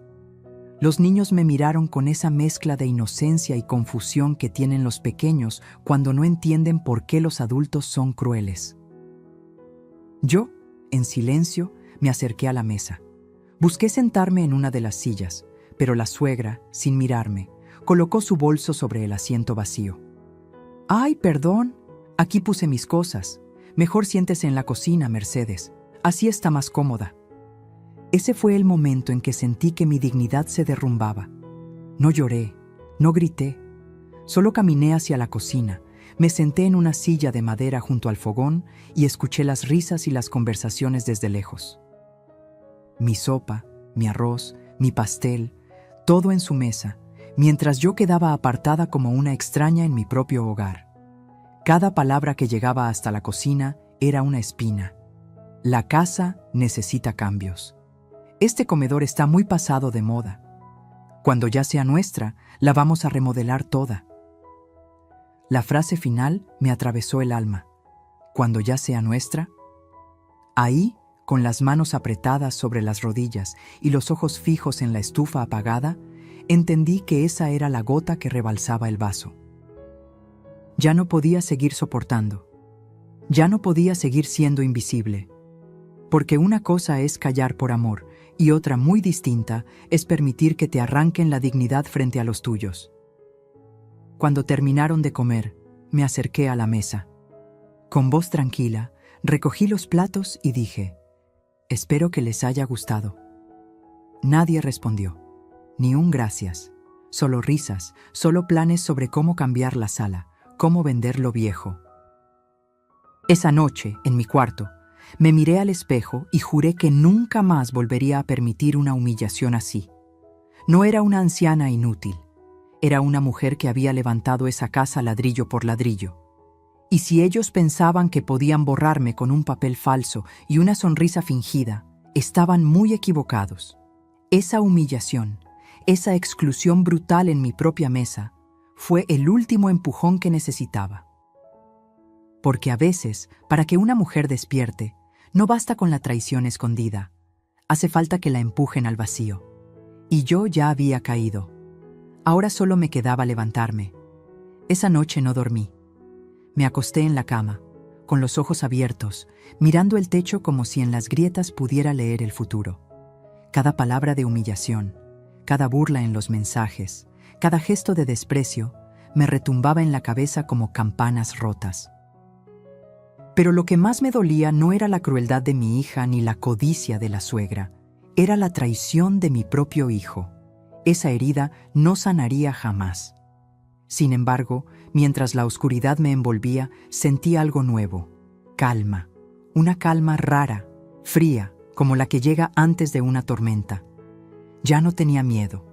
Los niños me miraron con esa mezcla de inocencia y confusión que tienen los pequeños cuando no entienden por qué los adultos son crueles. Yo, en silencio, me acerqué a la mesa. Busqué sentarme en una de las sillas, pero la suegra, sin mirarme, colocó su bolso sobre el asiento vacío. «Ay, perdón, aquí puse mis cosas. Mejor siéntese en la cocina, Mercedes. Así está más cómoda». Ese fue el momento en que sentí que mi dignidad se derrumbaba. No lloré, no grité. Solo caminé hacia la cocina, me senté en una silla de madera junto al fogón y escuché las risas y las conversaciones desde lejos. Mi sopa, mi arroz, mi pastel, todo en su mesa, mientras yo quedaba apartada como una extraña en mi propio hogar. Cada palabra que llegaba hasta la cocina era una espina. La casa necesita cambios. Este comedor está muy pasado de moda. Cuando ya sea nuestra, la vamos a remodelar toda. La frase final me atravesó el alma. ¿Cuando ya sea nuestra? Ahí, con las manos apretadas sobre las rodillas y los ojos fijos en la estufa apagada, entendí que esa era la gota que rebalsaba el vaso. Ya no podía seguir soportando. Ya no podía seguir siendo invisible. Porque una cosa es callar por amor y otra muy distinta es permitir que te arranquen la dignidad frente a los tuyos. Cuando terminaron de comer, me acerqué a la mesa. Con voz tranquila, recogí los platos y dije: «Espero que les haya gustado». Nadie respondió, ni un gracias, solo risas, solo planes sobre cómo cambiar la sala, cómo vender lo viejo. Esa noche, en mi cuarto, me miré al espejo y juré que nunca más volvería a permitir una humillación así. No era una anciana inútil, era una mujer que había levantado esa casa ladrillo por ladrillo. Y si ellos pensaban que podían borrarme con un papel falso y una sonrisa fingida, estaban muy equivocados. Esa humillación, esa exclusión brutal en mi propia mesa, fue el último empujón que necesitaba. Porque a veces, para que una mujer despierte, no basta con la traición escondida. Hace falta que la empujen al vacío. Y yo ya había caído. Ahora solo me quedaba levantarme. Esa noche no dormí. Me acosté en la cama, con los ojos abiertos, mirando el techo como si en las grietas pudiera leer el futuro. Cada palabra de humillación, cada burla en los mensajes, cada gesto de desprecio, me retumbaba en la cabeza como campanas rotas. Pero lo que más me dolía no era la crueldad de mi hija ni la codicia de la suegra, era la traición de mi propio hijo. Esa herida no sanaría jamás. Sin embargo, Mientras la oscuridad me envolvía, sentí algo nuevo. Calma. Una calma rara, fría, como la que llega antes de una tormenta. Ya no tenía miedo.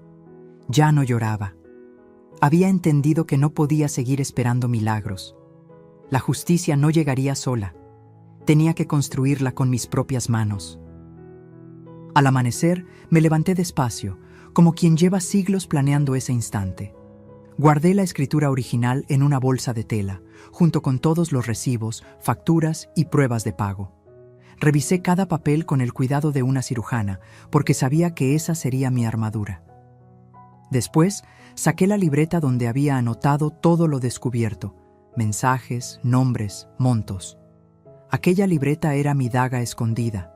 Ya no lloraba. Había entendido que no podía seguir esperando milagros. La justicia no llegaría sola. Tenía que construirla con mis propias manos. Al amanecer, me levanté despacio, como quien lleva siglos planeando ese instante. Guardé la escritura original en una bolsa de tela, junto con todos los recibos, facturas y pruebas de pago. Revisé cada papel con el cuidado de una cirujana, porque sabía que esa sería mi armadura. Después, saqué la libreta donde había anotado todo lo descubierto: mensajes, nombres, montos. Aquella libreta era mi daga escondida.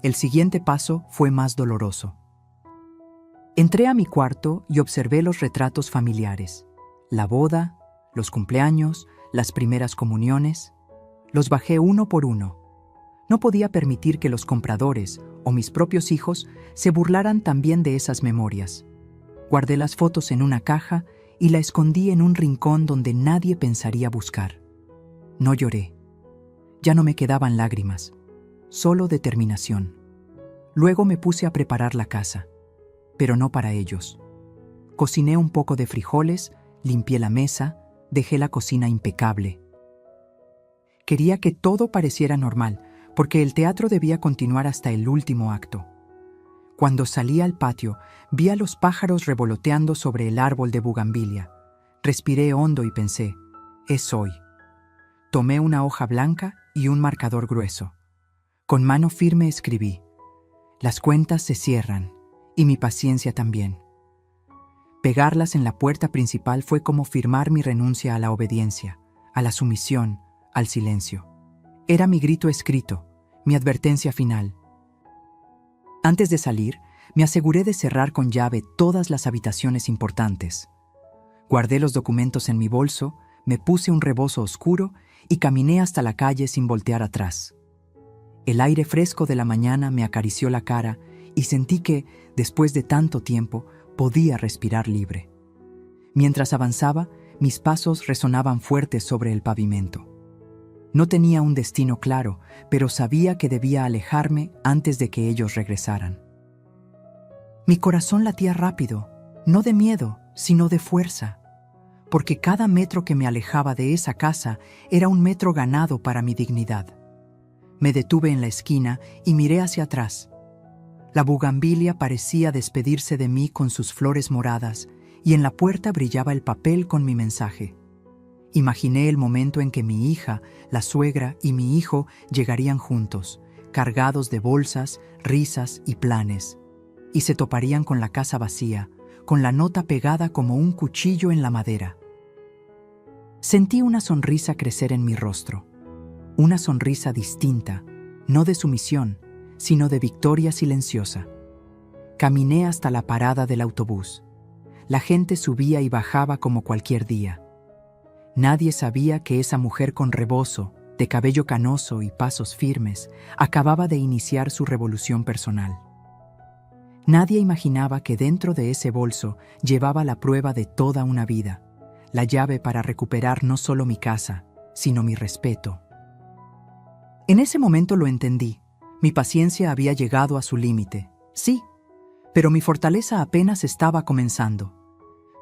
El siguiente paso fue más doloroso. Entré a mi cuarto y observé los retratos familiares. La boda, los cumpleaños, las primeras comuniones. Los bajé uno por uno. No podía permitir que los compradores o mis propios hijos se burlaran también de esas memorias. Guardé las fotos en una caja y la escondí en un rincón donde nadie pensaría buscar. No lloré. Ya no me quedaban lágrimas, solo determinación. Luego me puse a preparar la casa, pero no para ellos. Cociné un poco de frijoles, limpié la mesa, dejé la cocina impecable. Quería que todo pareciera normal, porque el teatro debía continuar hasta el último acto. Cuando salí al patio, vi a los pájaros revoloteando sobre el árbol de bugambilia. Respiré hondo y pensé: es hoy. Tomé una hoja blanca y un marcador grueso. Con mano firme escribí: las cuentas se cierran, y mi paciencia también. Pegarlas en la puerta principal fue como firmar mi renuncia a la obediencia, a la sumisión, al silencio. Era mi grito escrito, mi advertencia final. Antes de salir, me aseguré de cerrar con llave todas las habitaciones importantes. Guardé los documentos en mi bolso, me puse un rebozo oscuro y caminé hasta la calle sin voltear atrás. El aire fresco de la mañana me acarició la cara y sentí que, después de tanto tiempo, podía respirar libre. Mientras avanzaba, mis pasos resonaban fuertes sobre el pavimento. No tenía un destino claro, pero sabía que debía alejarme antes de que ellos regresaran. Mi corazón latía rápido, no de miedo, sino de fuerza, porque cada metro que me alejaba de esa casa era un metro ganado para mi dignidad. Me detuve en la esquina y miré hacia atrás. La bugambilia parecía despedirse de mí con sus flores moradas y en la puerta brillaba el papel con mi mensaje. Imaginé el momento en que mi hija, la suegra y mi hijo llegarían juntos, cargados de bolsas, risas y planes, y se toparían con la casa vacía, con la nota pegada como un cuchillo en la madera. Sentí una sonrisa crecer en mi rostro, una sonrisa distinta, no de sumisión, sino de victoria silenciosa. Caminé hasta la parada del autobús. La gente subía y bajaba como cualquier día. Nadie sabía que esa mujer con rebozo, de cabello canoso y pasos firmes, acababa de iniciar su revolución personal. Nadie imaginaba que dentro de ese bolso llevaba la prueba de toda una vida, la llave para recuperar no solo mi casa, sino mi respeto. En ese momento lo entendí. Mi paciencia había llegado a su límite, sí, pero mi fortaleza apenas estaba comenzando.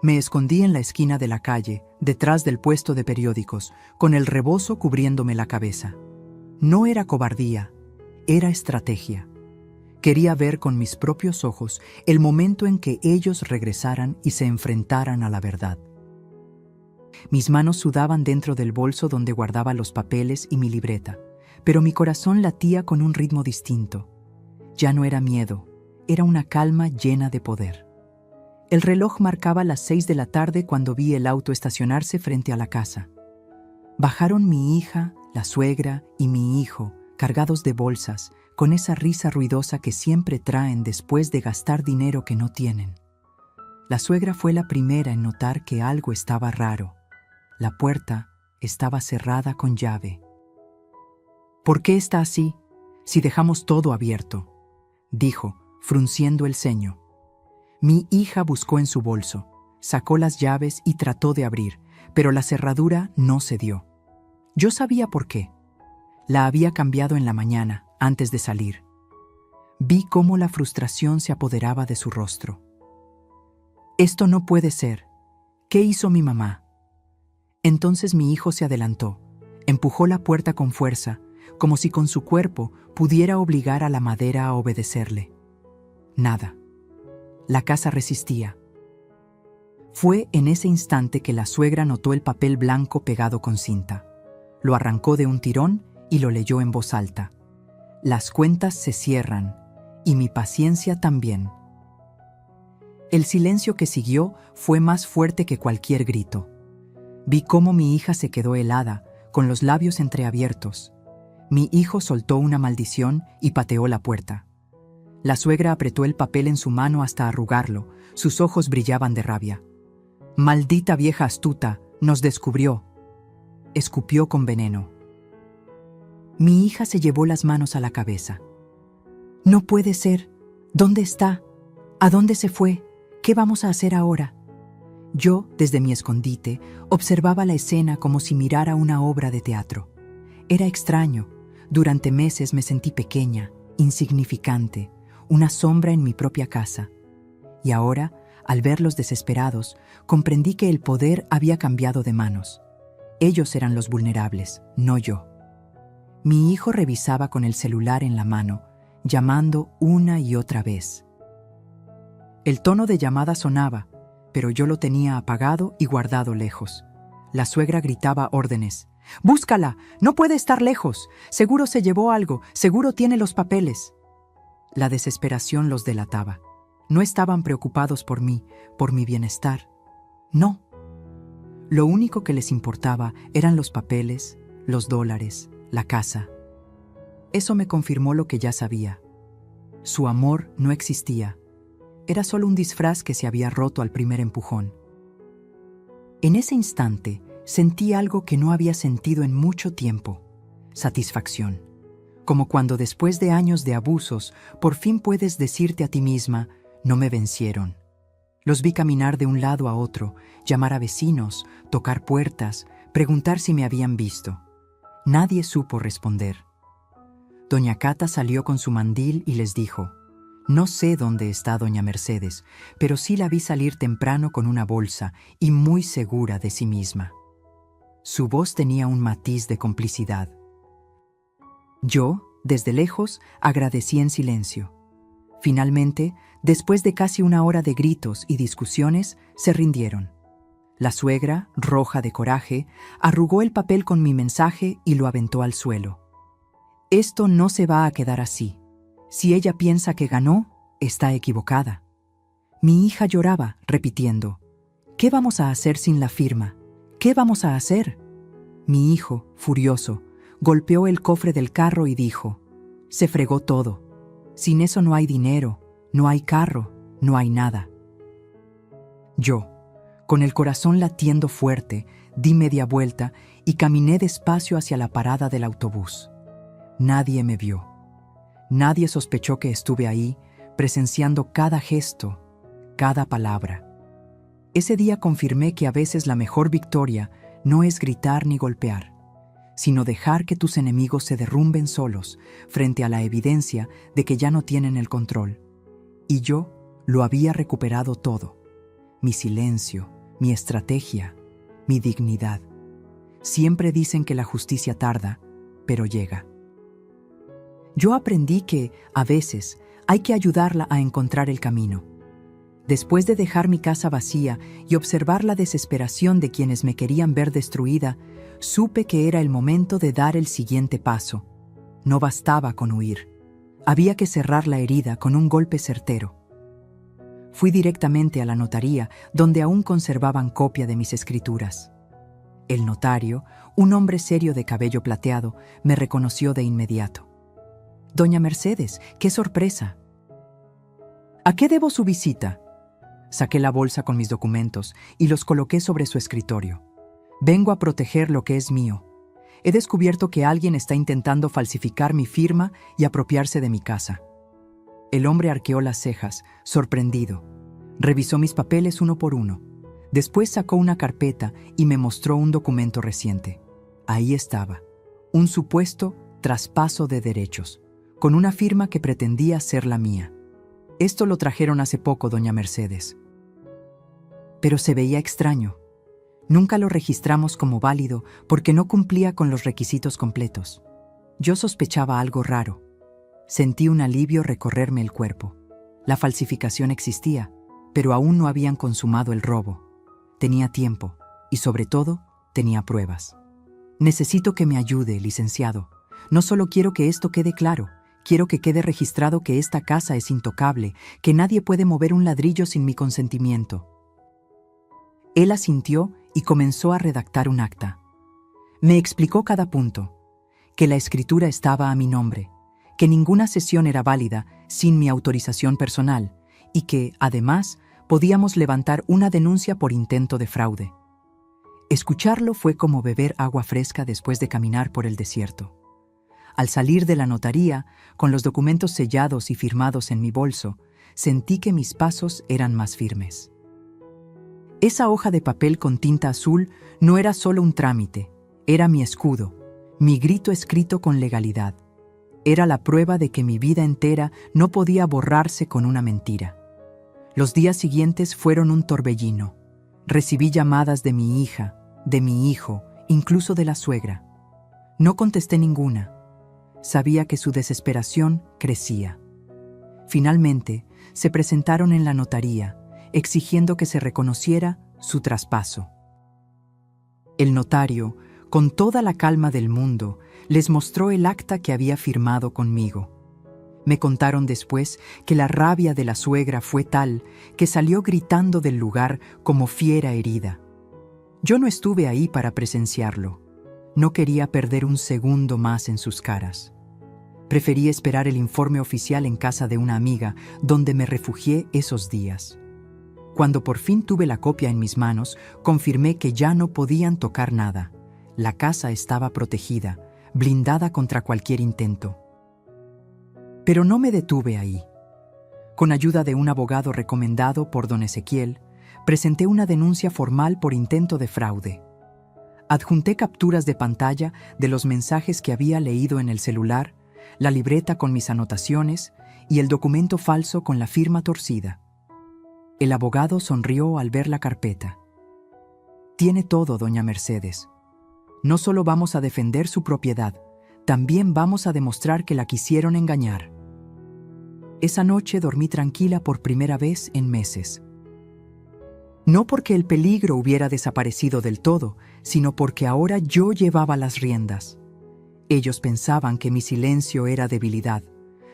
Me escondí en la esquina de la calle, detrás del puesto de periódicos, con el rebozo cubriéndome la cabeza. No era cobardía, era estrategia. Quería ver con mis propios ojos el momento en que ellos regresaran y se enfrentaran a la verdad. Mis manos sudaban dentro del bolso donde guardaba los papeles y mi libreta, pero mi corazón latía con un ritmo distinto. Ya no era miedo, era una calma llena de poder. El reloj marcaba las 6 de la tarde cuando vi el auto estacionarse frente a la casa. Bajaron mi hija, la suegra y mi hijo, cargados de bolsas, con esa risa ruidosa que siempre traen después de gastar dinero que no tienen. La suegra fue la primera en notar que algo estaba raro. La puerta estaba cerrada con llave. ¿Por qué está así, si dejamos todo abierto?, dijo, frunciendo el ceño. Mi hija buscó en su bolso, sacó las llaves y trató de abrir, pero la cerradura no cedió. Yo sabía por qué. La había cambiado en la mañana, antes de salir. Vi cómo la frustración se apoderaba de su rostro. Esto no puede ser. ¿Qué hizo mi mamá? Entonces mi hijo se adelantó, empujó la puerta con fuerza, como si con su cuerpo pudiera obligar a la madera a obedecerle. Nada. La casa resistía. Fue en ese instante que la suegra notó el papel blanco pegado con cinta. Lo arrancó de un tirón y lo leyó en voz alta. Las cuentas se cierran, y mi paciencia también. El silencio que siguió fue más fuerte que cualquier grito. Vi cómo mi hija se quedó helada, con los labios entreabiertos. Mi hijo soltó una maldición y pateó la puerta. La suegra apretó el papel en su mano hasta arrugarlo, sus ojos brillaban de rabia. «Maldita vieja astuta, nos descubrió», escupió con veneno. Mi hija se llevó las manos a la cabeza. «No puede ser. ¿Dónde está? ¿A dónde se fue? ¿Qué vamos a hacer ahora?» Yo, desde mi escondite, observaba la escena como si mirara una obra de teatro. Era extraño. Durante meses me sentí pequeña, insignificante, una sombra en mi propia casa. Y ahora, al verlos desesperados, comprendí que el poder había cambiado de manos. Ellos eran los vulnerables, no yo. Mi hijo revisaba con el celular en la mano, llamando una y otra vez. El tono de llamada sonaba, pero yo lo tenía apagado y guardado lejos. La suegra gritaba órdenes. «¡Búscala! ¡No puede estar lejos! Seguro se llevó algo, seguro tiene los papeles». La desesperación los delataba. No estaban preocupados por mí, por mi bienestar. No. Lo único que les importaba eran los papeles, los dólares, la casa. Eso me confirmó lo que ya sabía. Su amor no existía. Era solo un disfraz que se había roto al primer empujón. En ese instante sentí algo que no había sentido en mucho tiempo: satisfacción. Como cuando después de años de abusos, por fin puedes decirte a ti misma: no me vencieron. Los vi caminar de un lado a otro, llamar a vecinos, tocar puertas, preguntar si me habían visto. Nadie supo responder. Doña Cata salió con su mandil y les dijo: «No sé dónde está doña Mercedes, pero sí la vi salir temprano con una bolsa y muy segura de sí misma». Su voz tenía un matiz de complicidad. Yo, desde lejos, agradecí en silencio. Finalmente, después de casi una hora de gritos y discusiones, se rindieron. La suegra, roja de coraje, arrugó el papel con mi mensaje y lo aventó al suelo. «Esto no se va a quedar así. Si ella piensa que ganó, está equivocada». Mi hija lloraba, repitiendo: «¿Qué vamos a hacer sin la firma? ¿Qué vamos a hacer?». Mi hijo, furioso, golpeó el cofre del carro y dijo: «Se fregó todo. Sin eso no hay dinero, no hay carro, no hay nada». Yo, con el corazón latiendo fuerte, di media vuelta y caminé despacio hacia la parada del autobús. Nadie me vio. Nadie sospechó que estuve ahí, presenciando cada gesto, cada palabra. Ese día confirmé que a veces la mejor victoria no es gritar ni golpear, sino dejar que tus enemigos se derrumben solos frente a la evidencia de que ya no tienen el control. Y yo lo había recuperado todo: mi silencio, mi estrategia, mi dignidad. Siempre dicen que la justicia tarda, pero llega. Yo aprendí que, a veces, hay que ayudarla a encontrar el camino. Después de dejar mi casa vacía y observar la desesperación de quienes me querían ver destruida, supe que era el momento de dar el siguiente paso. No bastaba con huir. Había que cerrar la herida con un golpe certero. Fui directamente a la notaría, donde aún conservaban copia de mis escrituras. El notario, un hombre serio de cabello plateado, me reconoció de inmediato. «Doña Mercedes, qué sorpresa». «¿A qué debo su visita?». Saqué la bolsa con mis documentos y los coloqué sobre su escritorio. «Vengo a proteger lo que es mío. He descubierto que alguien está intentando falsificar mi firma y apropiarse de mi casa». El hombre arqueó las cejas, sorprendido. Revisó mis papeles uno por uno. Después sacó una carpeta y me mostró un documento reciente. Ahí estaba, un supuesto traspaso de derechos, con una firma que pretendía ser la mía. Esto lo trajeron hace poco, doña Mercedes. Pero se veía extraño. Nunca lo registramos como válido porque no cumplía con los requisitos completos. Yo sospechaba algo raro. Sentí un alivio recorrerme el cuerpo. La falsificación existía, pero aún no habían consumado el robo. Tenía tiempo y, sobre todo, tenía pruebas. Necesito que me ayude, licenciado. No solo quiero que esto quede claro, quiero que quede registrado que esta casa es intocable, que nadie puede mover un ladrillo sin mi consentimiento. Él asintió y comenzó a redactar un acta. Me explicó cada punto, que la escritura estaba a mi nombre, que ninguna cesión era válida sin mi autorización personal y que, además, podíamos levantar una denuncia por intento de fraude. Escucharlo fue como beber agua fresca después de caminar por el desierto. Al salir de la notaría, con los documentos sellados y firmados en mi bolso, sentí que mis pasos eran más firmes. Esa hoja de papel con tinta azul no era solo un trámite, era mi escudo, mi grito escrito con legalidad. Era la prueba de que mi vida entera no podía borrarse con una mentira. Los días siguientes fueron un torbellino. Recibí llamadas de mi hija, de mi hijo, incluso de la suegra. No contesté ninguna. Sabía que su desesperación crecía. Finalmente, se presentaron en la notaría, exigiendo que se reconociera su traspaso. El notario, con toda la calma del mundo, les mostró el acta que había firmado conmigo. Me contaron después que la rabia de la suegra fue tal que salió gritando del lugar como fiera herida. Yo no estuve ahí para presenciarlo. No quería perder un segundo más en sus caras. Preferí esperar el informe oficial en casa de una amiga, donde me refugié esos días. Cuando por fin tuve la copia en mis manos, confirmé que ya no podían tocar nada. La casa estaba protegida, blindada contra cualquier intento. Pero no me detuve ahí. Con ayuda de un abogado recomendado por don Ezequiel, presenté una denuncia formal por intento de fraude. Adjunté capturas de pantalla de los mensajes que había leído en el celular, la libreta con mis anotaciones y el documento falso con la firma torcida. El abogado sonrió al ver la carpeta. Tiene todo, doña Mercedes. No solo vamos a defender su propiedad, también vamos a demostrar que la quisieron engañar. Esa noche dormí tranquila por primera vez en meses. No porque el peligro hubiera desaparecido del todo, sino porque ahora yo llevaba las riendas. Ellos pensaban que mi silencio era debilidad,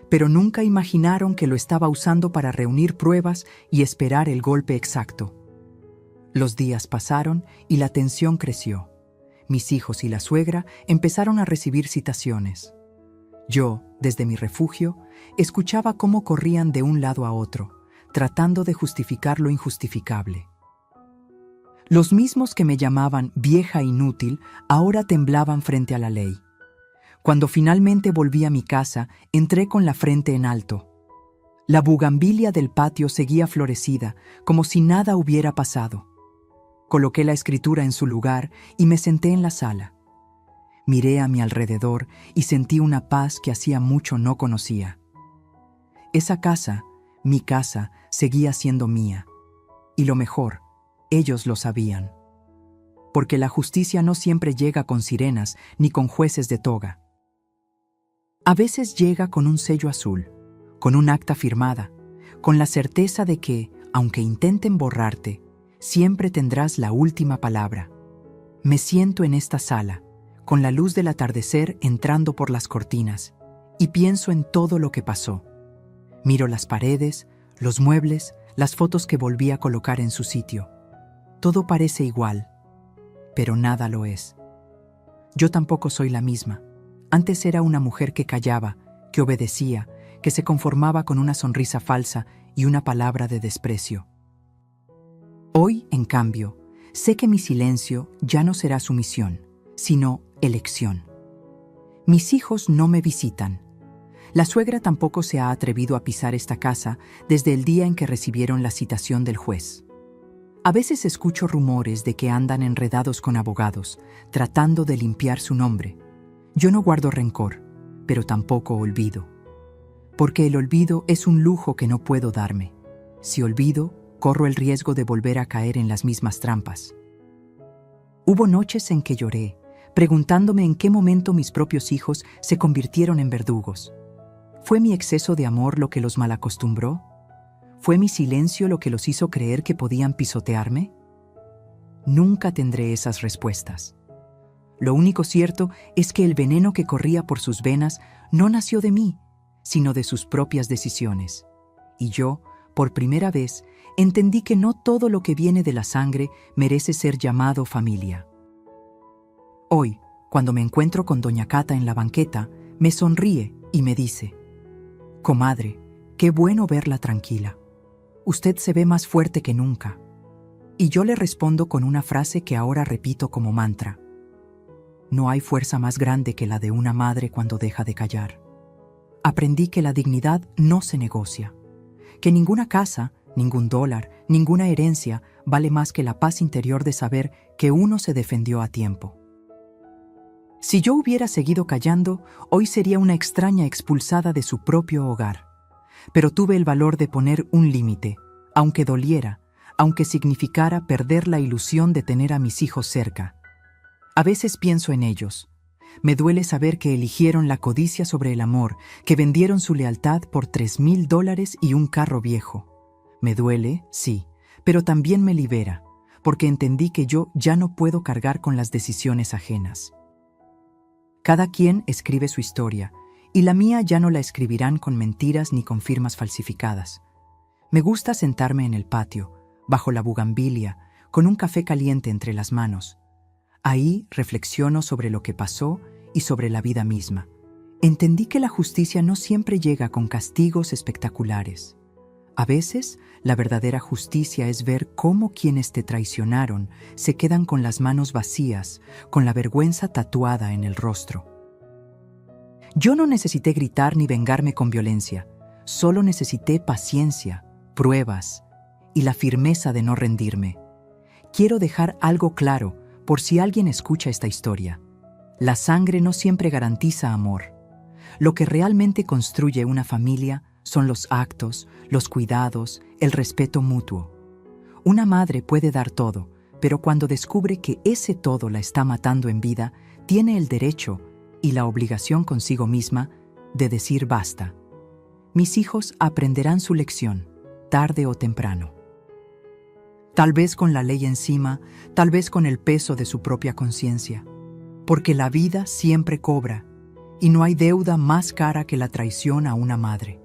pero nunca imaginaron que lo estaba usando para reunir pruebas y esperar el golpe exacto. Los días pasaron y la tensión creció. Mis hijos y la suegra empezaron a recibir citaciones. Yo, desde mi refugio, escuchaba cómo corrían de un lado a otro, tratando de justificar lo injustificable. Los mismos que me llamaban vieja inútil ahora temblaban frente a la ley. Cuando finalmente volví a mi casa, entré con la frente en alto. La bugambilia del patio seguía florecida, como si nada hubiera pasado. Coloqué la escritura en su lugar y me senté en la sala. Miré a mi alrededor y sentí una paz que hacía mucho no conocía. Esa casa, mi casa, seguía siendo mía. Y lo mejor, ellos lo sabían. Porque la justicia no siempre llega con sirenas ni con jueces de toga. A veces llega con un sello azul, con un acta firmada, con la certeza de que, aunque intenten borrarte, siempre tendrás la última palabra. Me siento en esta sala, con la luz del atardecer entrando por las cortinas, y pienso en todo lo que pasó. Miro las paredes, los muebles, las fotos que volví a colocar en su sitio. Todo parece igual, pero nada lo es. Yo tampoco soy la misma. Antes era una mujer que callaba, que obedecía, que se conformaba con una sonrisa falsa y una palabra de desprecio. Hoy, en cambio, sé que mi silencio ya no será sumisión, sino elección. Mis hijos no me visitan. La suegra tampoco se ha atrevido a pisar esta casa desde el día en que recibieron la citación del juez. A veces escucho rumores de que andan enredados con abogados, tratando de limpiar su nombre. Yo no guardo rencor, pero tampoco olvido. Porque el olvido es un lujo que no puedo darme. Si olvido, corro el riesgo de volver a caer en las mismas trampas. Hubo noches en que lloré, preguntándome en qué momento mis propios hijos se convirtieron en verdugos. ¿Fue mi exceso de amor lo que los malacostumbró? ¿Fue mi silencio lo que los hizo creer que podían pisotearme? Nunca tendré esas respuestas. Lo único cierto es que el veneno que corría por sus venas no nació de mí, sino de sus propias decisiones. Y yo, por primera vez, entendí que no todo lo que viene de la sangre merece ser llamado familia. Hoy, cuando me encuentro con doña Cata en la banqueta, me sonríe y me dice: «Comadre, qué bueno verla tranquila. Usted se ve más fuerte que nunca». Y yo le respondo con una frase que ahora repito como mantra: «No hay fuerza más grande que la de una madre cuando deja de callar». Aprendí que la dignidad no se negocia, que ninguna casa, ningún dólar, ninguna herencia vale más que la paz interior de saber que uno se defendió a tiempo. Si yo hubiera seguido callando, hoy sería una extraña expulsada de su propio hogar. Pero tuve el valor de poner un límite, aunque doliera, aunque significara perder la ilusión de tener a mis hijos cerca. A veces pienso en ellos. Me duele saber que eligieron la codicia sobre el amor, que vendieron su lealtad por $3,000 y un carro viejo. Me duele, sí, pero también me libera, porque entendí que yo ya no puedo cargar con las decisiones ajenas. Cada quien escribe su historia, y la mía ya no la escribirán con mentiras ni con firmas falsificadas. Me gusta sentarme en el patio, bajo la bugambilia, con un café caliente entre las manos. Ahí reflexiono sobre lo que pasó y sobre la vida misma. Entendí que la justicia no siempre llega con castigos espectaculares. A veces, la verdadera justicia es ver cómo quienes te traicionaron se quedan con las manos vacías, con la vergüenza tatuada en el rostro. Yo no necesité gritar ni vengarme con violencia, solo necesité paciencia, pruebas y la firmeza de no rendirme. Quiero dejar algo claro por si alguien escucha esta historia. La sangre no siempre garantiza amor. Lo que realmente construye una familia son los actos, los cuidados, el respeto mutuo. Una madre puede dar todo, pero cuando descubre que ese todo la está matando en vida, tiene el derecho y la obligación consigo misma de decir basta. Mis hijos aprenderán su lección, tarde o temprano. Tal vez con la ley encima, tal vez con el peso de su propia conciencia. Porque la vida siempre cobra, y no hay deuda más cara que la traición a una madre.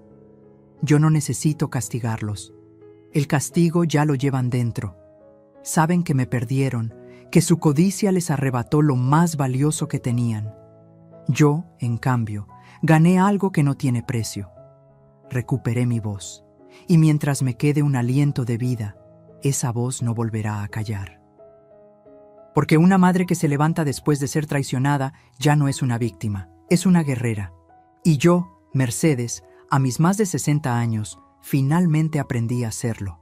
Yo no necesito castigarlos. El castigo ya lo llevan dentro. Saben que me perdieron, que su codicia les arrebató lo más valioso que tenían. Yo, en cambio, gané algo que no tiene precio. Recuperé mi voz, y mientras me quede un aliento de vida, esa voz no volverá a callar. Porque una madre que se levanta después de ser traicionada ya no es una víctima, es una guerrera. Y yo, Mercedes, a mis más de 60 años, finalmente aprendí a hacerlo.